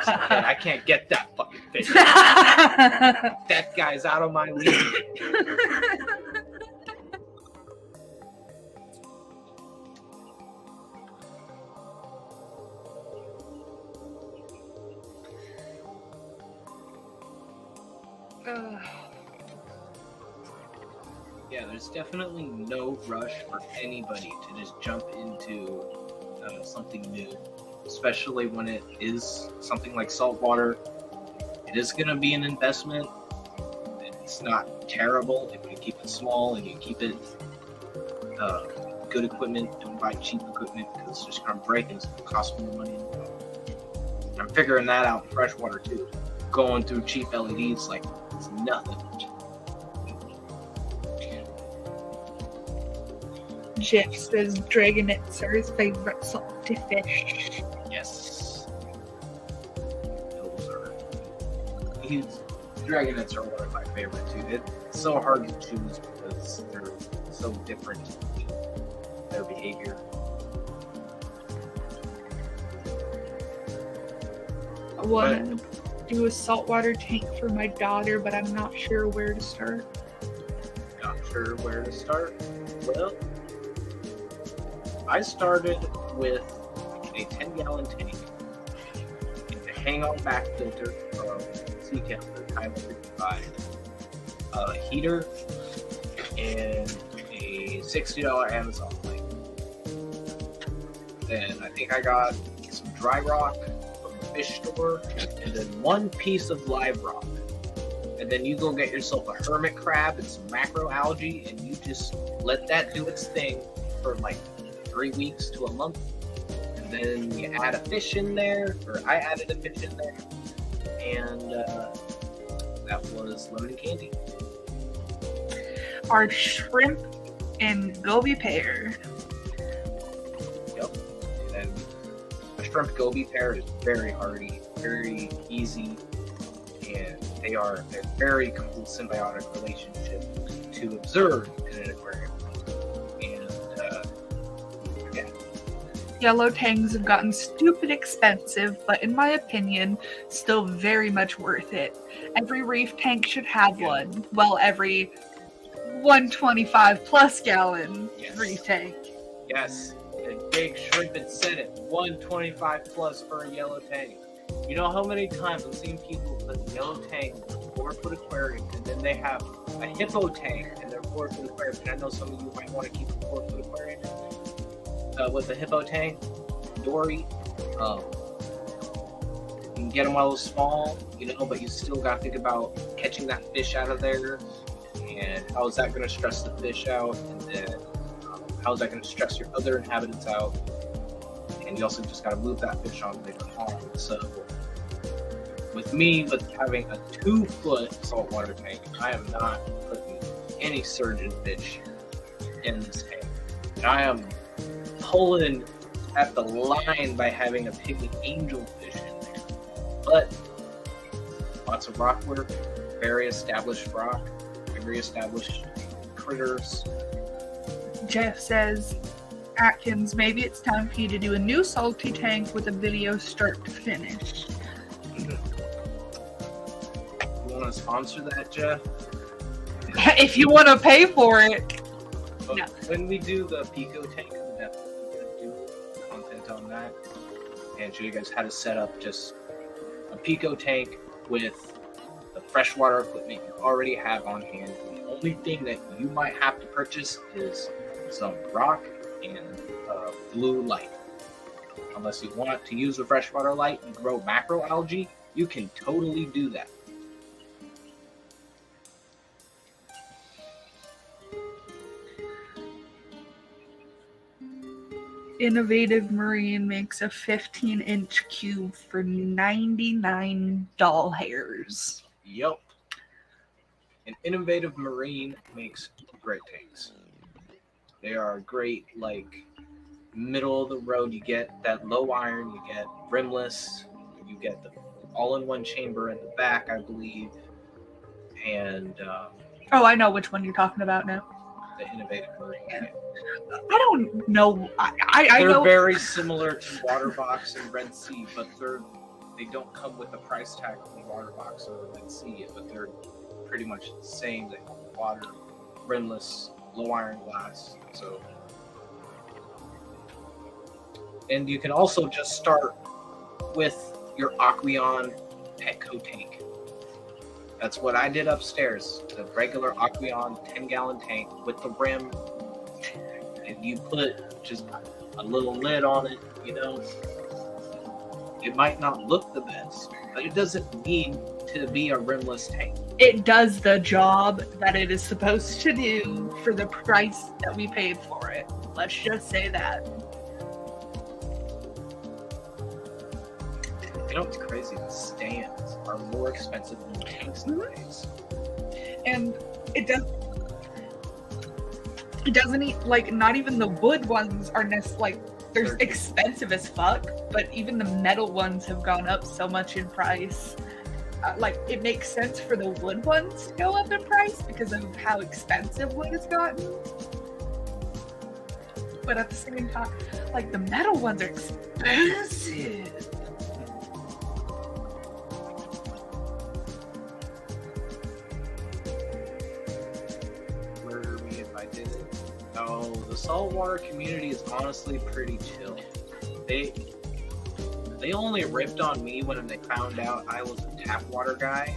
Okay, I can't get that fucking thing. That guy's out of my league. Yeah, there's definitely no rush for anybody to just jump into something new, especially when it is something like saltwater. It is going to be an investment. It's not terrible if you keep it small and you keep it good equipment. Don't buy cheap equipment because it's just going to break and it's going to cost more money. I'm figuring that out in freshwater too. Going through cheap LEDs like it's nothing. Jeff says dragonets are his favorite salty fish. Yes. Dragonets are one of my favorite too. It's so hard to choose because they're so different in their behavior. I want to do a saltwater tank for my daughter, but I'm not sure where to start. Not sure where to start? Well, I started with a 10-gallon tank, a hang-on back filter from Seachem for Time 55, a heater, and a $60 Amazon light. Then I think I got some dry rock from the fish store, and then one piece of live rock. And then you go get yourself a hermit crab and some macroalgae, and you just let that do its thing for 3 weeks to a month, and then you add a fish in there, or I added a fish in there, and that was lemon candy. Our shrimp and goby pear. Yep. And a shrimp goby pear is very hardy, very easy, and they're very cool symbiotic relationship to observe in an aquarium. Yellow tangs have gotten stupid expensive, but in my opinion, still very much worth it. Every reef tank should have one. Well, every 125 plus gallon reef tank. Yes, and Big Shrimpin said it. 125 plus for a yellow tank. You know how many times I've seen people put a yellow tank in a 4-foot aquarium, and then they have a hippo tank in their 4-foot aquarium. And I know some of you might want to keep a 4-foot aquarium with the hippo tank, Dory. You can get them while it's small, but you still got to think about catching that fish out of there, and how is that going to stress the fish out, and then how is that going to stress your other inhabitants out, and you also just got to move that fish on later on. So with having a 2-foot saltwater tank, I am not putting any surgeon fish in this tank, and I am pulling at the line by having a pygmy angelfish in there. But lots of rock work, very established rock. I reestablished critters. Jeff says, Atkins, maybe it's time for you to do a new salty tank with a video start to finish. You want to sponsor that, Jeff? If you want to pay for it. But No. when we do the Pico tank, we're definitely going to do content on that and show you guys how to set up just a Pico tank with the freshwater equipment you already have on hand. The only thing that you might have to purchase is some rock and blue light. Unless you want to use the freshwater light and grow macroalgae, you can totally do that. Innovative Marine makes a 15-inch cube for 99 doll hairs. Yup. And Innovative Marine makes great tanks. They are great, like, middle of the road. You get that low iron, you get rimless, you get the all-in-one chamber in the back, I believe, and Oh, I know which one you're talking about now. the Innovative Marine. I don't know. I They're know. very similar to Waterbox and Red Sea, but they don't come with the price tag of the Waterbox or the Red Sea, but they're pretty much the same. They have water, rimless, low iron glass. So, and you can also just start with your Aqueon Petco tank. That's what I did upstairs. The regular Aqueon 10-gallon tank with the rim. And you put just a little lid on it, you know. It might not look the best, but it doesn't need to be a rimless tank. It does the job that it is supposed to do for the price that we paid for it. Let's just say that. You know what's crazy? The stands are more expensive than the tanks nowadays. And it doesn't like, not even the wood ones are like, they're expensive as fuck, but even the metal ones have gone up so much in price. Like, it makes sense for the wood ones to go up in price because of how expensive wood has gotten. But at the same time, like, the metal ones are expensive. No, the saltwater community is honestly pretty chill. They only ripped on me when they found out I was a tap water guy.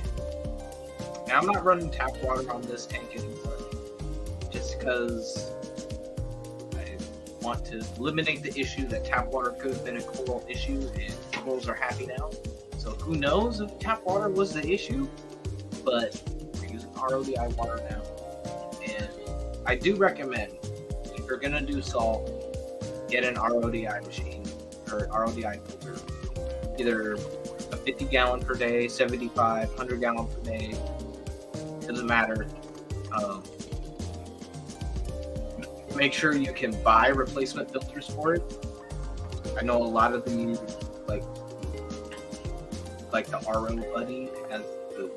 Now I'm not running tap water on this tank anymore, just because I want to eliminate the issue that tap water could have been a coral issue, and corals are happy now. So who knows if tap water was the issue, but we're using RODI water now. And I do recommend, if you're gonna do salt, get an RODI machine or RODI filter. Either a 50-gallon per day, 75, 100-gallon per day. Doesn't matter. Make sure you can buy replacement filters for it. I know a lot of them use like the RO Buddy has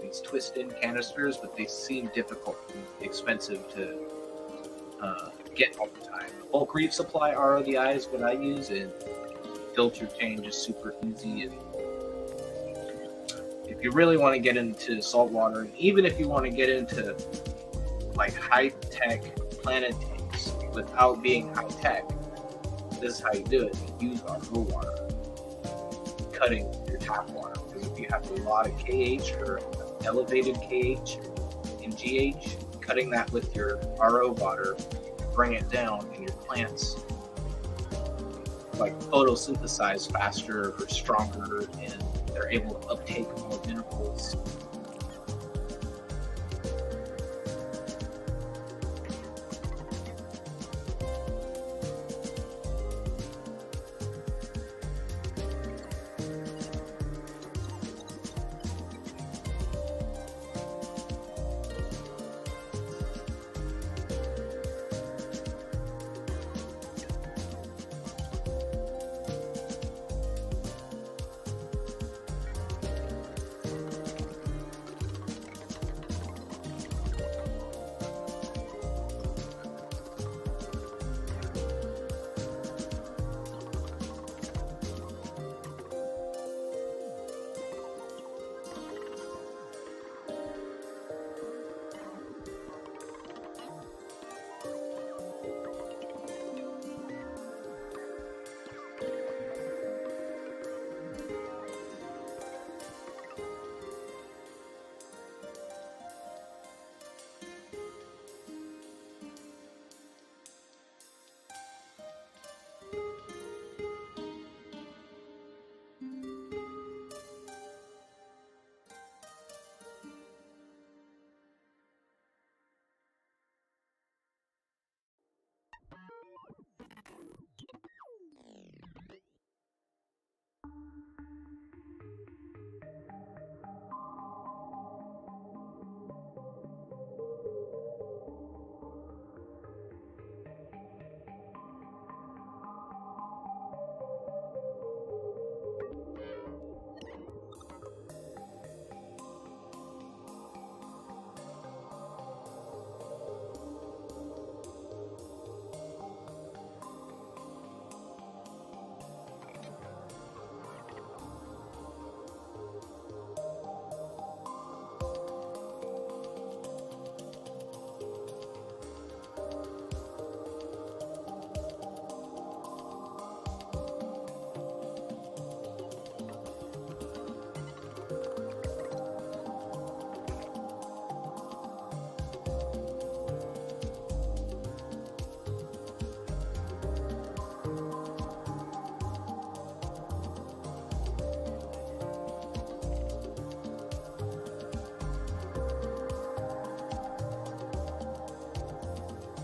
these twist-in canisters, but they seem difficult and expensive to get all the time. Bulk Reef Supply RODI is what I use, and filter change is super easy. And if you really want to get into saltwater, and even if you want to get into like high-tech Planet tanks without being high-tech, this is how you do it. You use RO water, cutting your tap water. Because if you have a lot of KH or elevated KH and GH, cutting that with your RO water, bring it down, and your plants like photosynthesize faster or stronger, and they're able to uptake more minerals.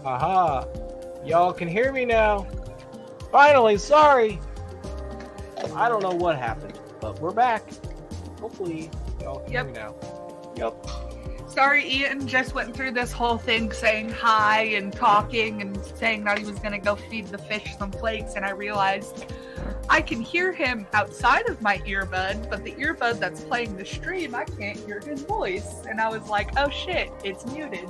Aha! Y'all can hear me now. Finally, sorry. I don't know what happened, but we're back. Hopefully, y'all can hear me now. Yep. Sorry, Ian just went through this whole thing saying hi and talking and saying that he was going to go feed the fish some flakes, and I realized I can hear him outside of my earbud, but the earbud that's playing the stream, I can't hear his voice. And I was like, oh shit, it's muted.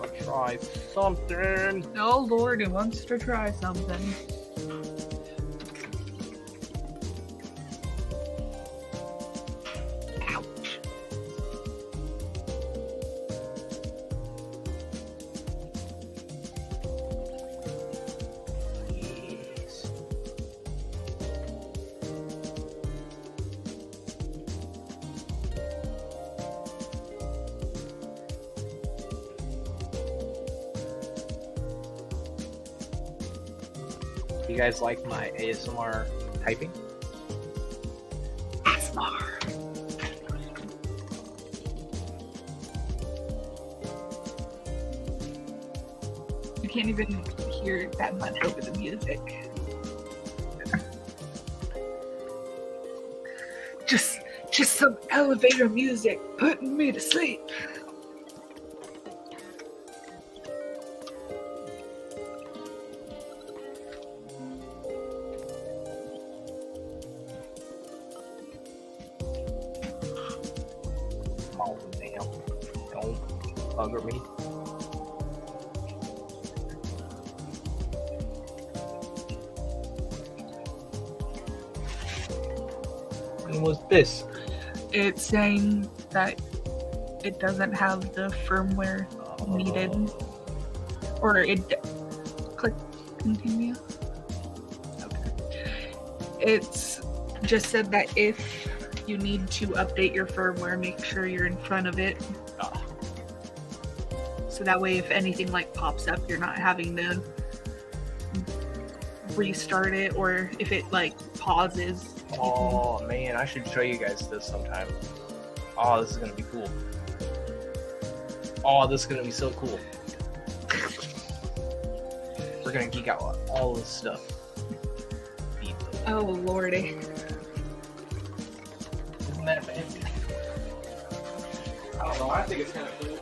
I'll try something. Oh Lord, he wants to try something. Ouch. Yes. You guys like my ASMR typing? ASMR. You can't even hear that much over the music. Just some elevator music putting me to sleep. Oh damn. Don't bugger me. When was this? It's saying that it doesn't have the firmware needed, or click continue. Okay. It's just said that if you need to update your firmware, make sure you're in front of it. So that way, if anything like pops up, you're not having to restart it, or if it like pauses. Oh man, I should show you guys this sometime. Oh, this is gonna be cool. Oh, this is gonna be so cool. We're gonna geek out on all this stuff. Oh lordy. Isn't that fancy? I don't know, I think it's kind of cool.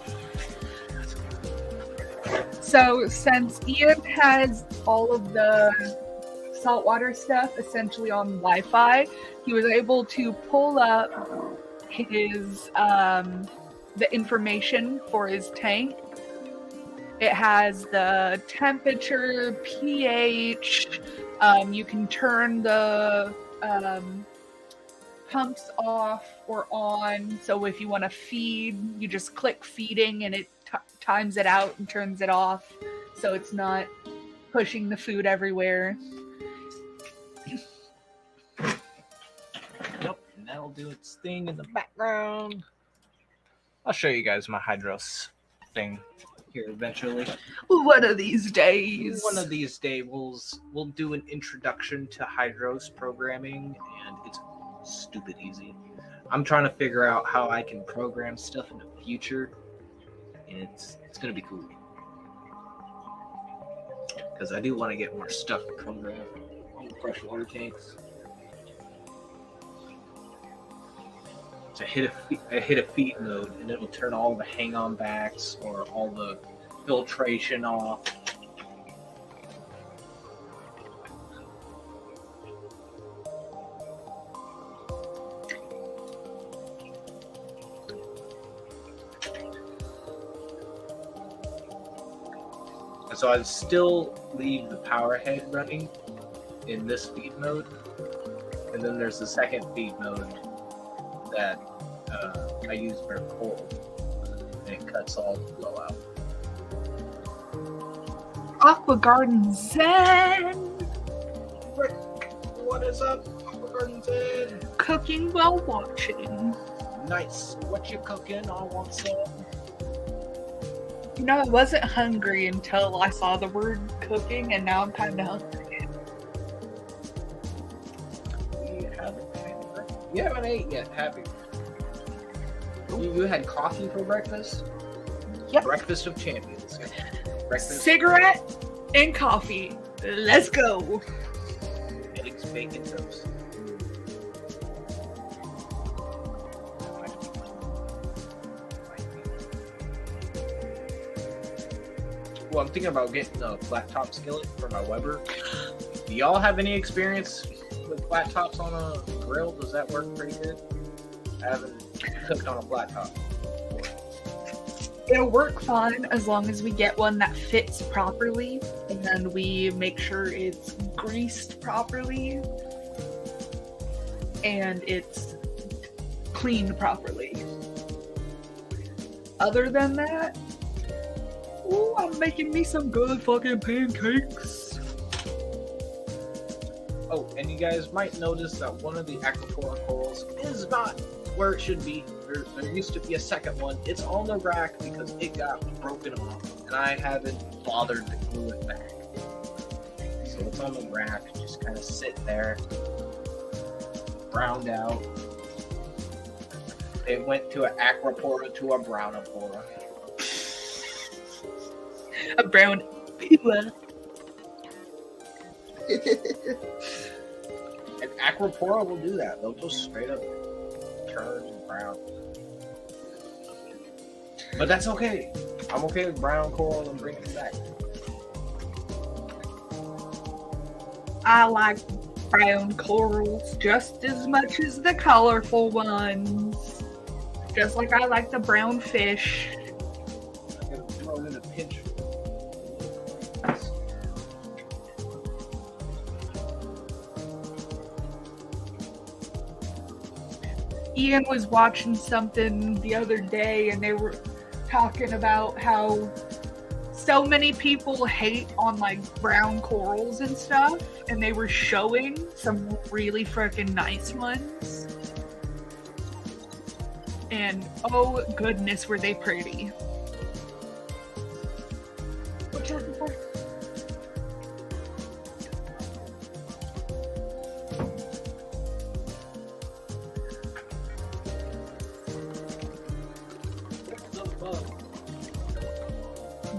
So since Ian has all of the saltwater stuff essentially on Wi-Fi, he was able to pull up his the information for his tank. It has the temperature, pH. You can turn the pumps off or on. So if you want to feed, you just click feeding and it times it out and turns it off, so it's not pushing the food everywhere. Yep, and that'll do its thing in the background. I'll show you guys my Hydros thing here eventually. One of these days. One of these days we'll do an introduction to Hydros programming, and it's stupid easy. I'm trying to figure out how I can program stuff in the future, and it's gonna be cool. Because I do want to get more stuff to program on the freshwater tanks. So I hit a feed mode, and it'll turn all the hang-on backs or all the filtration off. And so I still leave the power head running in this feed mode, and then there's the second feed mode that I use for cold, and it cuts all the flow out. Aqua Garden Zen! What is up, Aqua Garden Zen? Cooking while watching. Nice. What you cooking? I want some. You know, I wasn't hungry until I saw the word cooking, and now I'm kind of hungry. We have it. You haven't ate yet, have you? You had coffee for breakfast? Yep. Breakfast of champions. Breakfast, Cigarette and coffee. Let's go. eggs, bacon, toast. Well, I'm thinking about getting a flat top skillet for my Weber. Do y'all have any experience with flat tops on a grill? Does that work pretty good? I haven't cooked on a flat top. It'll work fine as long as we get one that fits properly and we make sure it's greased properly and it's cleaned properly. Other than that, ooh, I'm making me some good fucking pancakes. Oh, and you guys might notice that one of the aquaphora corals is not where it should be. There used to be a second one. It's on the rack because it got broken off, and I haven't bothered to glue it back. So it's on the rack, just kind of sitting there, browned out. It went to an aquapora to a brownapora. A brown pila. And aquapora will do that. They'll just straight up turn brown. But that's okay. I'm okay with brown coral and bringing it back. I like brown corals just as much as the colorful ones. Just like I like the brown fish. I'm gonna throw it in a pinch. Ian was watching something the other day and they were talking about how so many people hate on like brown corals and stuff, and they were showing some really freaking nice ones. And oh goodness, were they pretty. Which is the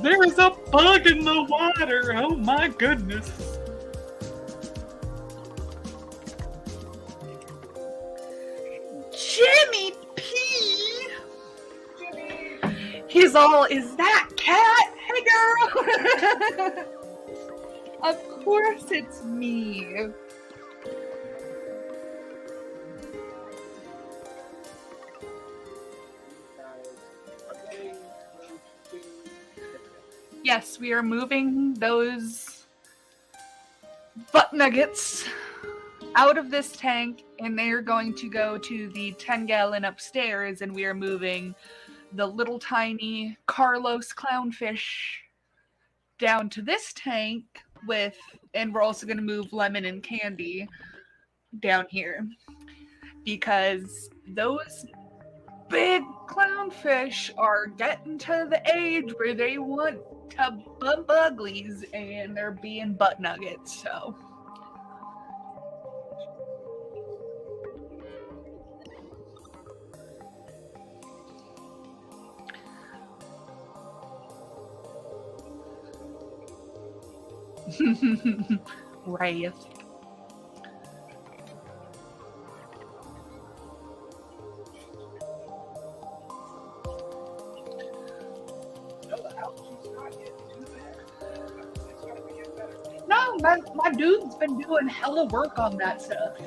There's a bug in the water! Oh my goodness! Jimmy P! He's all, is that Cat? Hey girl! Of course it's me. Yes, we are moving those butt nuggets out of this tank, and they are going to go to the 10-gallon upstairs, and we are moving the little tiny Carlos clownfish down to this tank and we're also going to move Lemon and Candy down here because those big clownfish are getting to the age where they want to bump uglies and they're being butt nuggets, so. Wraith. No, my dude's been doing hella work on that stuff.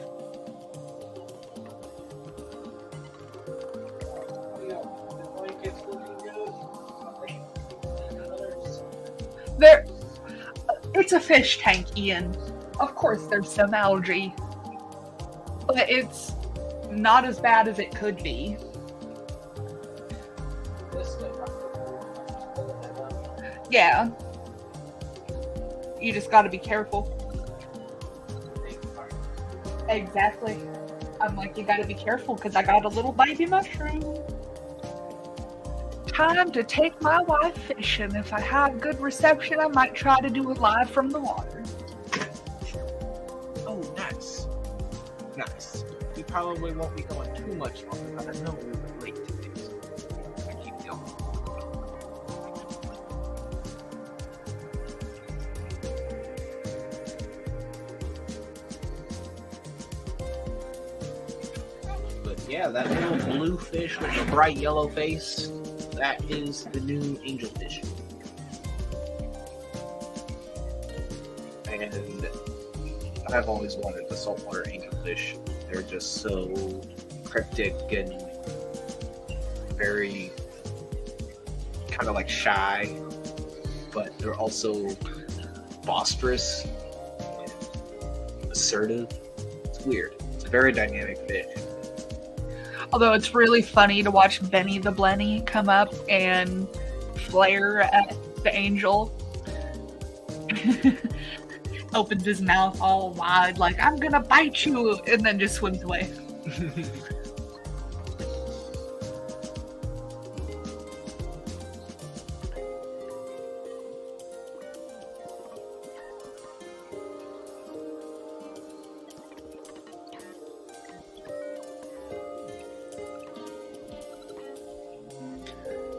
It's a fish tank, Ian. Of course there's some algae. But it's not as bad as it could be. Yeah. You just gotta be careful. Exactly. I'm like, you gotta be careful because I got a little baby mushroom. Time to take my wife fishing. If I have good reception, I might try to do it live from the water. Oh, nice. Nice. probably won't be going too much longer, but I know we were late today, so I keep going. But yeah, that little blue fish with the bright yellow face, that is the new angelfish. And I've always wanted the saltwater angelfish. They're just so cryptic and very kind of like shy, but they're also boisterous and assertive. It's weird. It's a very dynamic fish. Although it's really funny to watch Benny the Blenny come up and flare at the angel. Opens his mouth all wide, like, I'm gonna bite you, and then just swims away.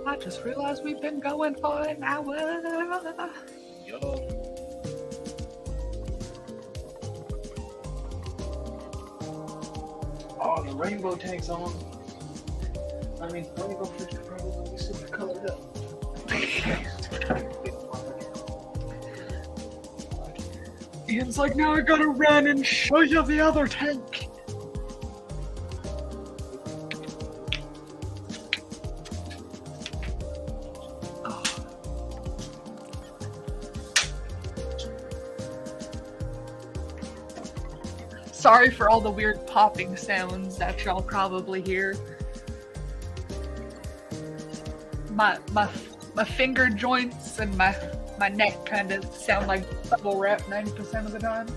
I just realized we've been going for an hour. Yo. Oh, the rainbow tank's on. I mean, rainbow fish are probably super colored up. Ian's like, now I gotta run and show you the other tank. Sorry for all the weird popping sounds that y'all probably hear. My finger joints and my neck kind of sound like bubble wrap 90% of the time.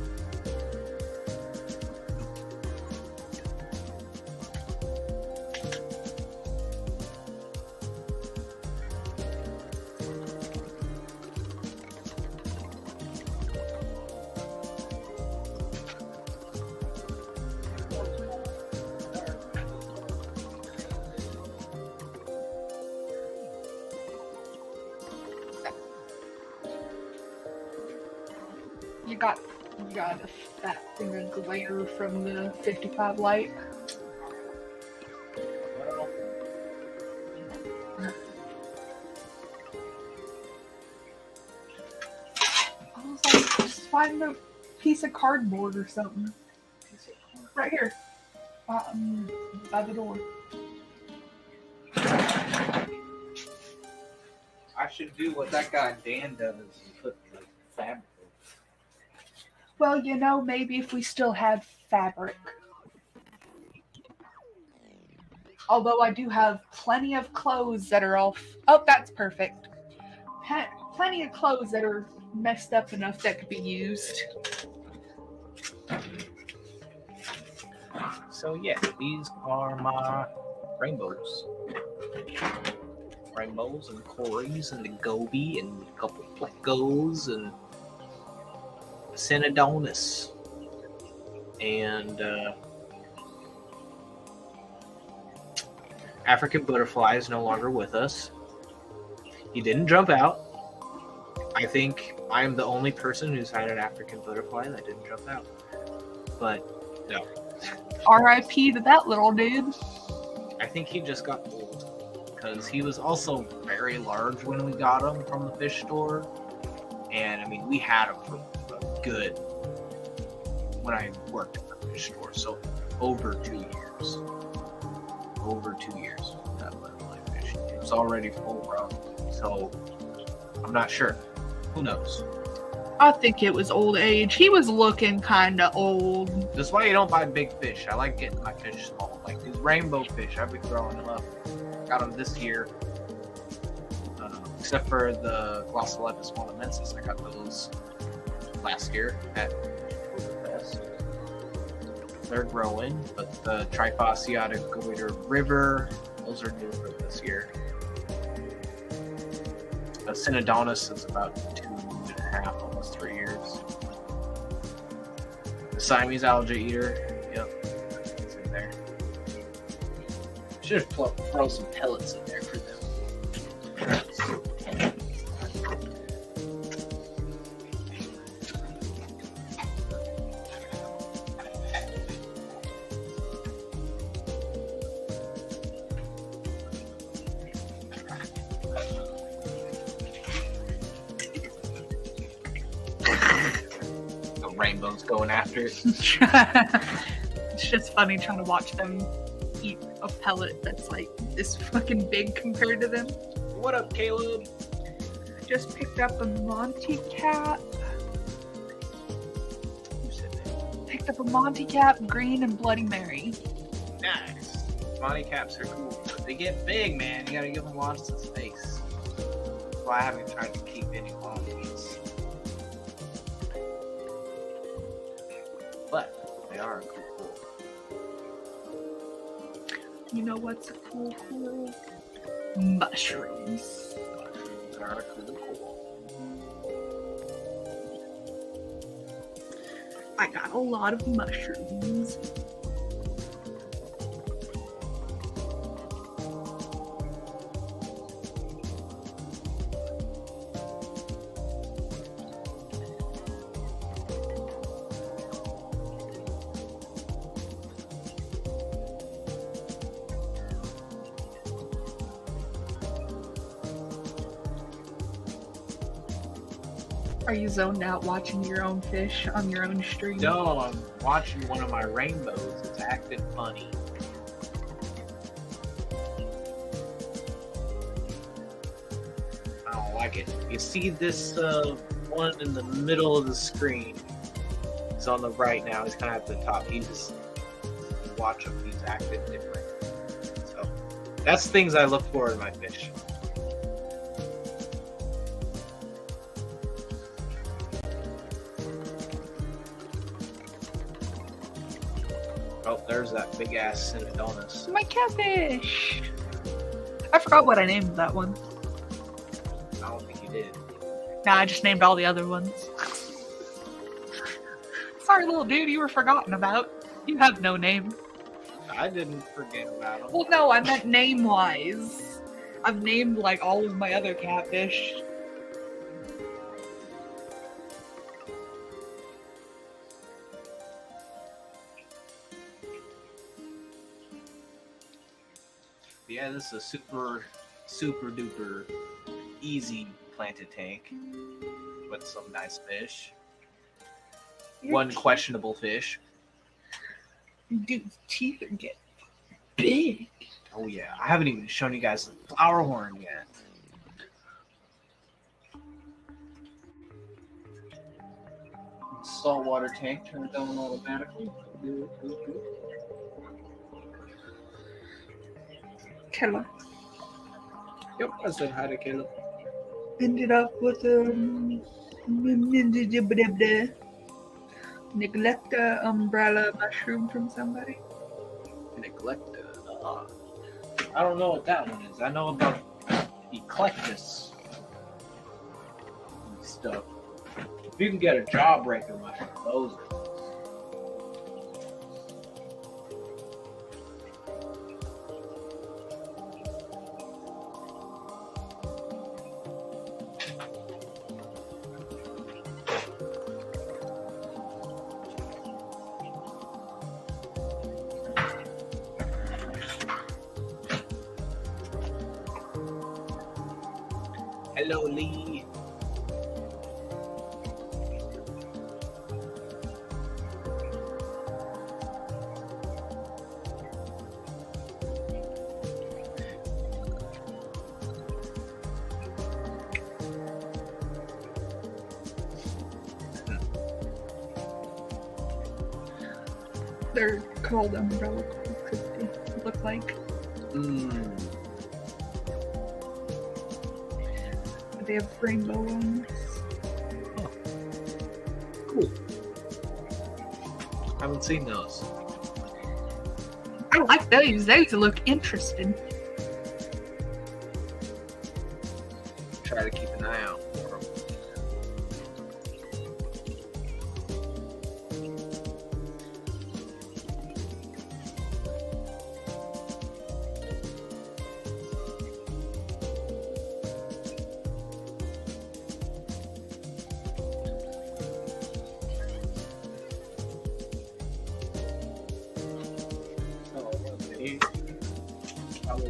You got a fat finger glare from the 55 light. I was like, just find a piece of cardboard or something. Right here. By the door. I should do what that guy Dan does and put the fabric. Well, you know, maybe if we still had fabric. Although I do have plenty of clothes that are all... Oh, that's perfect. Plenty of clothes that are messed up enough that could be used. So yeah, these are my rainbows. Rainbows and Corys and the Goby and a couple of Plecos and Synodonus. And African butterfly is no longer with us. He didn't jump out. I think I am the only person who's had an African butterfly that didn't jump out. But no. R.I.P. to that little dude. I think he just got old because he was also very large when we got him from the fish store. And I mean, we had him for a good, when I worked at the fish store, so over 2 years. Over 2 years with that butterfly fish. It was already full grown, so I'm not sure. Who knows? I think it was old age. He was looking kind of old. That's why you don't buy big fish. I like getting my fish small. Like these rainbow fish, I've been growing them up. Got them this year. Except for the Glossolepis monumensis. I got those last year at Fest. They're growing, but the Trifasciatic Goiter River, those are new for this year. The Synodonus is about 2.5, almost 3 years. The Siamese algae eater, yep, it's in there. Should throw some pellets in there for them. The rainbow's going after it. It's just funny trying to watch them eat a pellet that's like this fucking big compared to them. What up, Caleb? Just picked up a Monty Cap. Who said that? Picked up a Monty Cap, Green, and Bloody Mary. Nice. Monty caps are cool. They get big, man. You gotta give them lots of space. That's why I haven't tried to keep any Monties. But they are a cool. You know what's a cool? Mushrooms. Mushrooms are cool. I got a lot of mushrooms. Are you zoned out watching your own fish on your own stream? No, I'm watching one of my rainbows. It's acting funny. I don't like it. You see this one in the middle of the screen? He's on the right now. He's kind of at the top. Watch him. He's acting different. So that's things I look for in my fish. Oh, there's that big ass Cinnadonis. My catfish! I forgot what I named that one. I don't think you did. Nah, I just named all the other ones. Sorry, little dude, you were forgotten about. You have no name. I didn't forget about him. Well, no, I meant name-wise. I've named, like, all of my other catfish. Yeah, this is a super duper easy planted tank with some nice fish. One questionable fish. Dude's teeth are getting big. Oh yeah, I haven't even shown you guys the flower horn yet. Saltwater tank, turn it on automatically. Killer. Yep, I said hi to Caleb. Ended up with a neglecta umbrella mushroom from somebody. Neglecta. I don't know what that one is. I know about Eclectus and stuff. If you can get a jawbreaker mushroom, those are. Hello, Lee. They're called umbrella because they look like. They have rainbow ones. Cool. Haven't seen those. I like those. Those look interesting. Try to keep an eye out for them.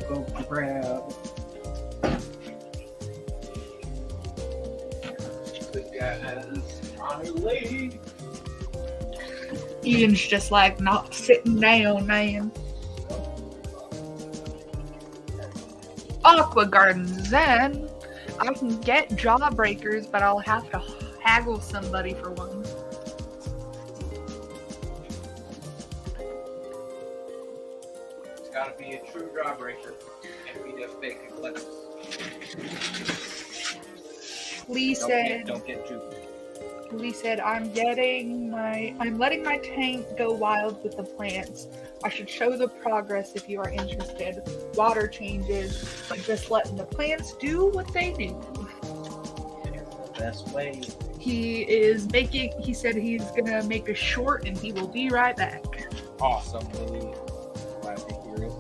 go grab. The guys on her lady. Ian's just like not sitting down, man. Aqua Gardens, then I can get Jawbreakers, but I'll have to haggle somebody for one. It's gotta be a true Jawbreaker. Can't be just fake eclipse. Lee said, Don't get juked. Lee said, I'm letting my tank go wild with the plants. I should show the progress if you are interested. Water changes, but just letting the plants do what they do. It's the best way. He said he's gonna make a short and he will be right back. Awesome, Lily. Glad to hear it.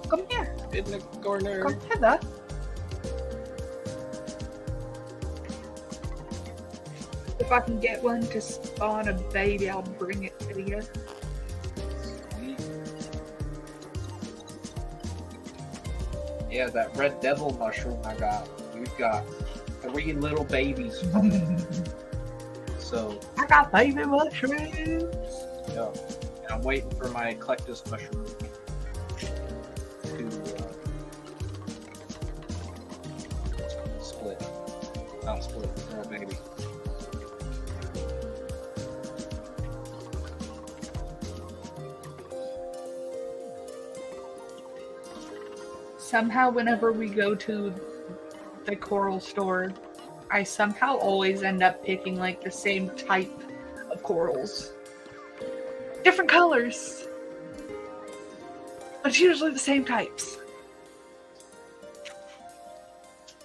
Come here. In the corner. Come hither. If I can get one to spawn a baby, I'll bring it to you. Sweet. Yeah, that red devil mushroom I got. We've got 3 little babies from it. So, I got baby mushrooms. yeah. And I'm waiting for my Eclectus mushroom to split. Not split, oh baby. Somehow, whenever we go to the coral store, I somehow always end up picking like the same type of corals. Different colors, but it's usually the same types.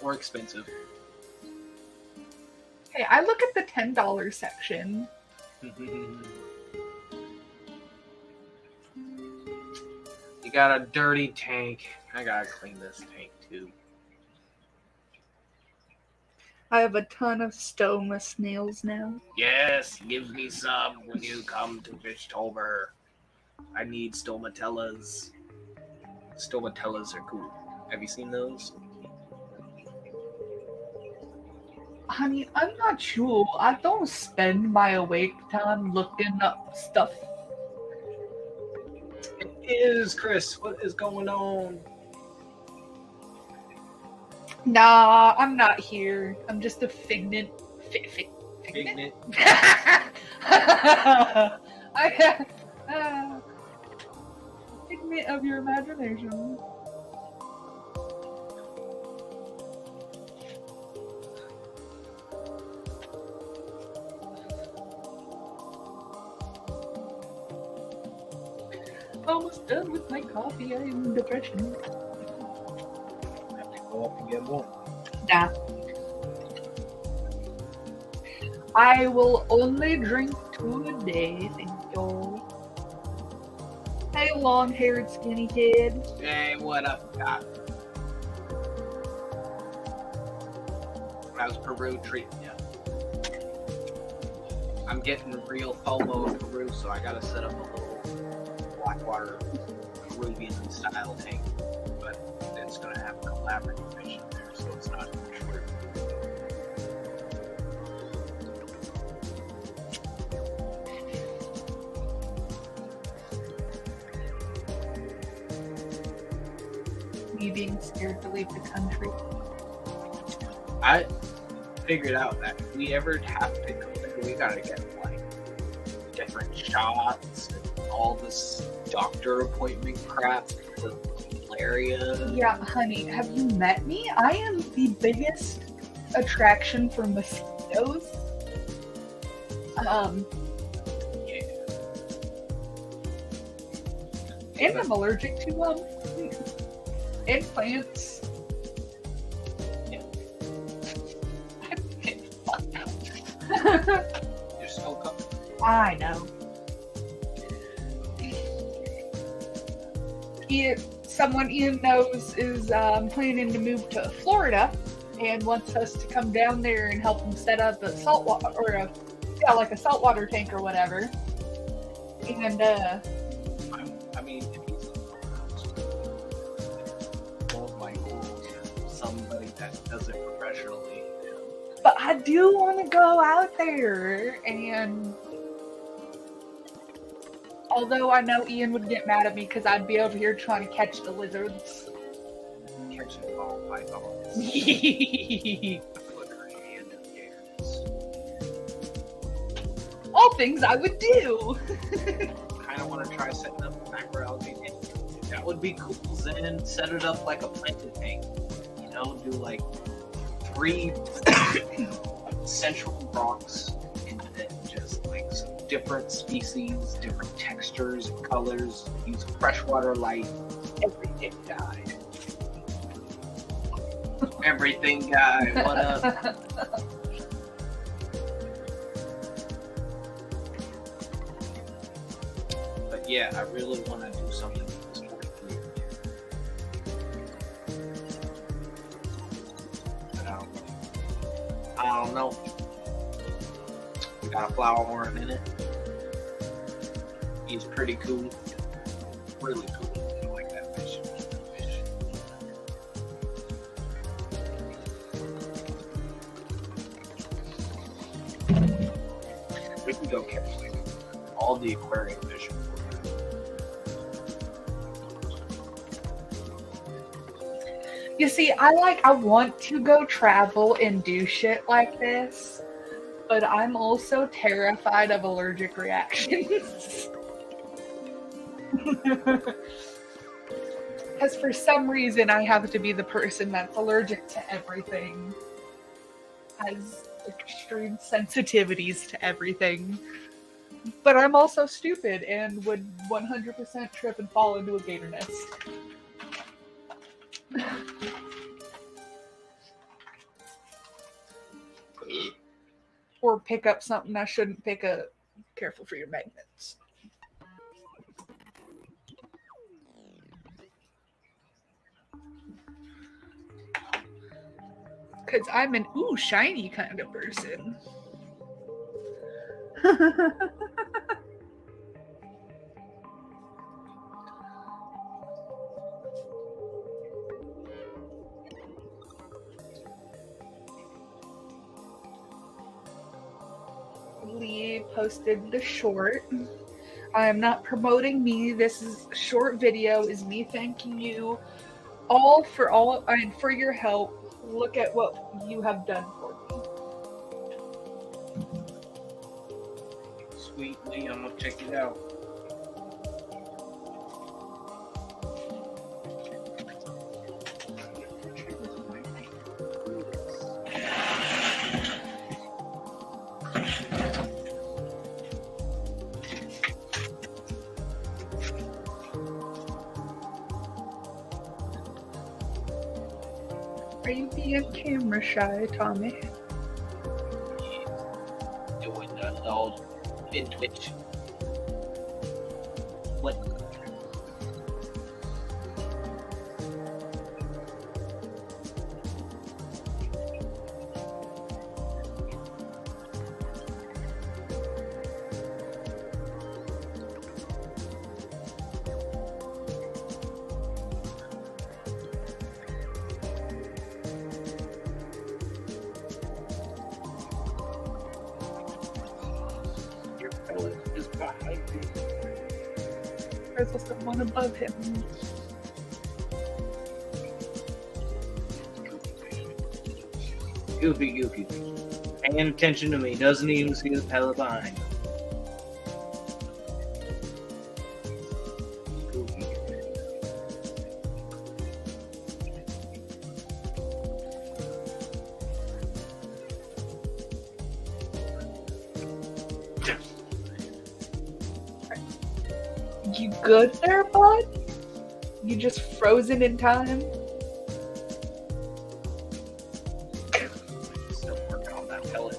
Or expensive. Hey, I look at the $10 section. You got a dirty tank. I gotta clean this tank too. I have a ton of stoma snails now. Yes, give me some when you come to Fishtober. I need stomatellas. Stomatellas are cool. Have you seen those? Honey, I'm not sure. I don't spend my awake time looking up stuff. It is, Chris. What is going on? Nah, I'm not here. I'm just a figment. Figment. Figment of your imagination. Almost done with my coffee. I'm in depression. Have to go up and get more. Nah. I will only drink 2 a day, thank you. Hey, long-haired skinny kid. Hey, what up, Doc? How's Peru treating you? I'm getting real FOMO in Peru, so I gotta set up a little Blackwater Peruvian style tank, but it's gonna have collaborative fish in there, so it's not short. Me being scared to leave the country. I figured out that if we ever have to go there, we gotta get like different shots and all this doctor appointment crap for malaria. Yeah, honey, have you met me? I am the biggest attraction for mosquitoes. Yeah. And I'm allergic to them. And plants. Yeah. Fuck. You're so comfortable. I know. Someone Ian knows is planning to move to Florida, and wants us to come down there and help him set up a saltwater or like a saltwater tank or whatever. And I mean, if he's like somebody that does it professionally. but I do want to go out there, and although I know Ian would get mad at me because I'd be over here trying to catch the lizards. Catching ball pythons. All things I would do. Kind of want to try setting up a macroalgae tank. That would be cool. Then set it up like a planted tank. You know, do like 3 central rocks, and then just like some different species, different textures and colors. Use freshwater light. Everything died. Everything died. What up? But yeah, I really want to do something with this 43. But I don't know. We got a flower horn in it. He's pretty cool. Really cool. I like that fish. We can go catch like all the aquarium fish. You see, I want to go travel and do shit like this, but I'm also terrified of allergic reactions. Because for some reason I have to be the person that's allergic to everything. Has extreme sensitivities to everything. But I'm also stupid and would 100% trip and fall into a gator nest. Or pick up something I shouldn't pick up. Careful for your magnets. Because I'm an ooh, shiny kind of person. Lee posted the short. I am not promoting me. This is a short video. Is me thanking you all and for your help. Look at what you have done for me. Sweetly, I'm gonna check it out. Are you being camera shy, Tommy? Doing the old in Twitch. What? There's also one above him. Goofy. Paying attention to me. Doesn't even see the pellet behind him. Goofy. You good there, bud? You just frozen in time? Still working on that pellet.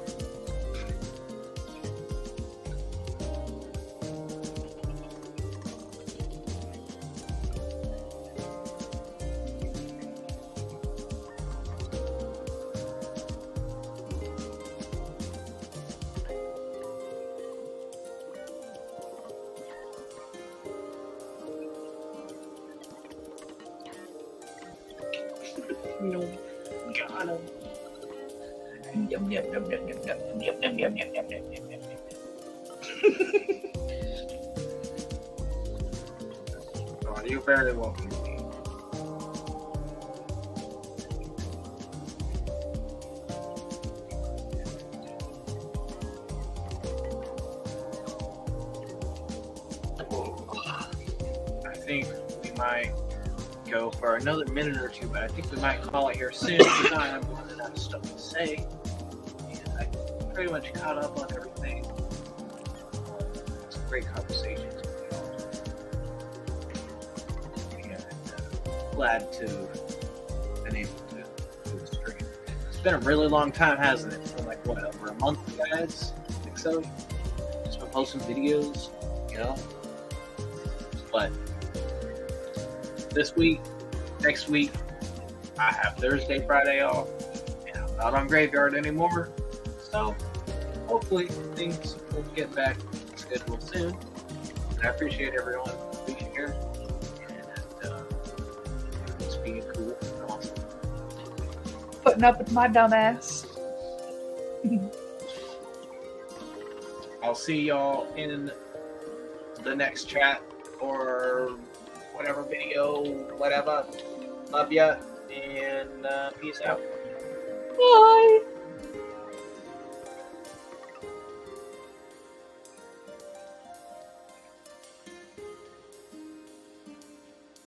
Got him. Yum, yum, yum, yum, yum, yum, yum, yum, yum, yum, yum, yum, yum, yum. Oh, you're very welcome. I think we might go for another minute or two, but I think we might call it here soon because I have enough stuff to say. And I pretty much caught up on everything. It's a great conversation. And glad to have been able to do the stream. It's been a really long time, hasn't it? It's been like, what, over a month, guys? I think so. Just been posting videos, you know? But this week, next week, I have Thursday, Friday off, and I'm not on Graveyard anymore. So hopefully things will get back scheduled soon. And I appreciate everyone being here and just being cool and awesome. Putting up with my dumb ass. I'll see y'all in the next chat or whatever video, whatever. Love ya, and peace out. Bye.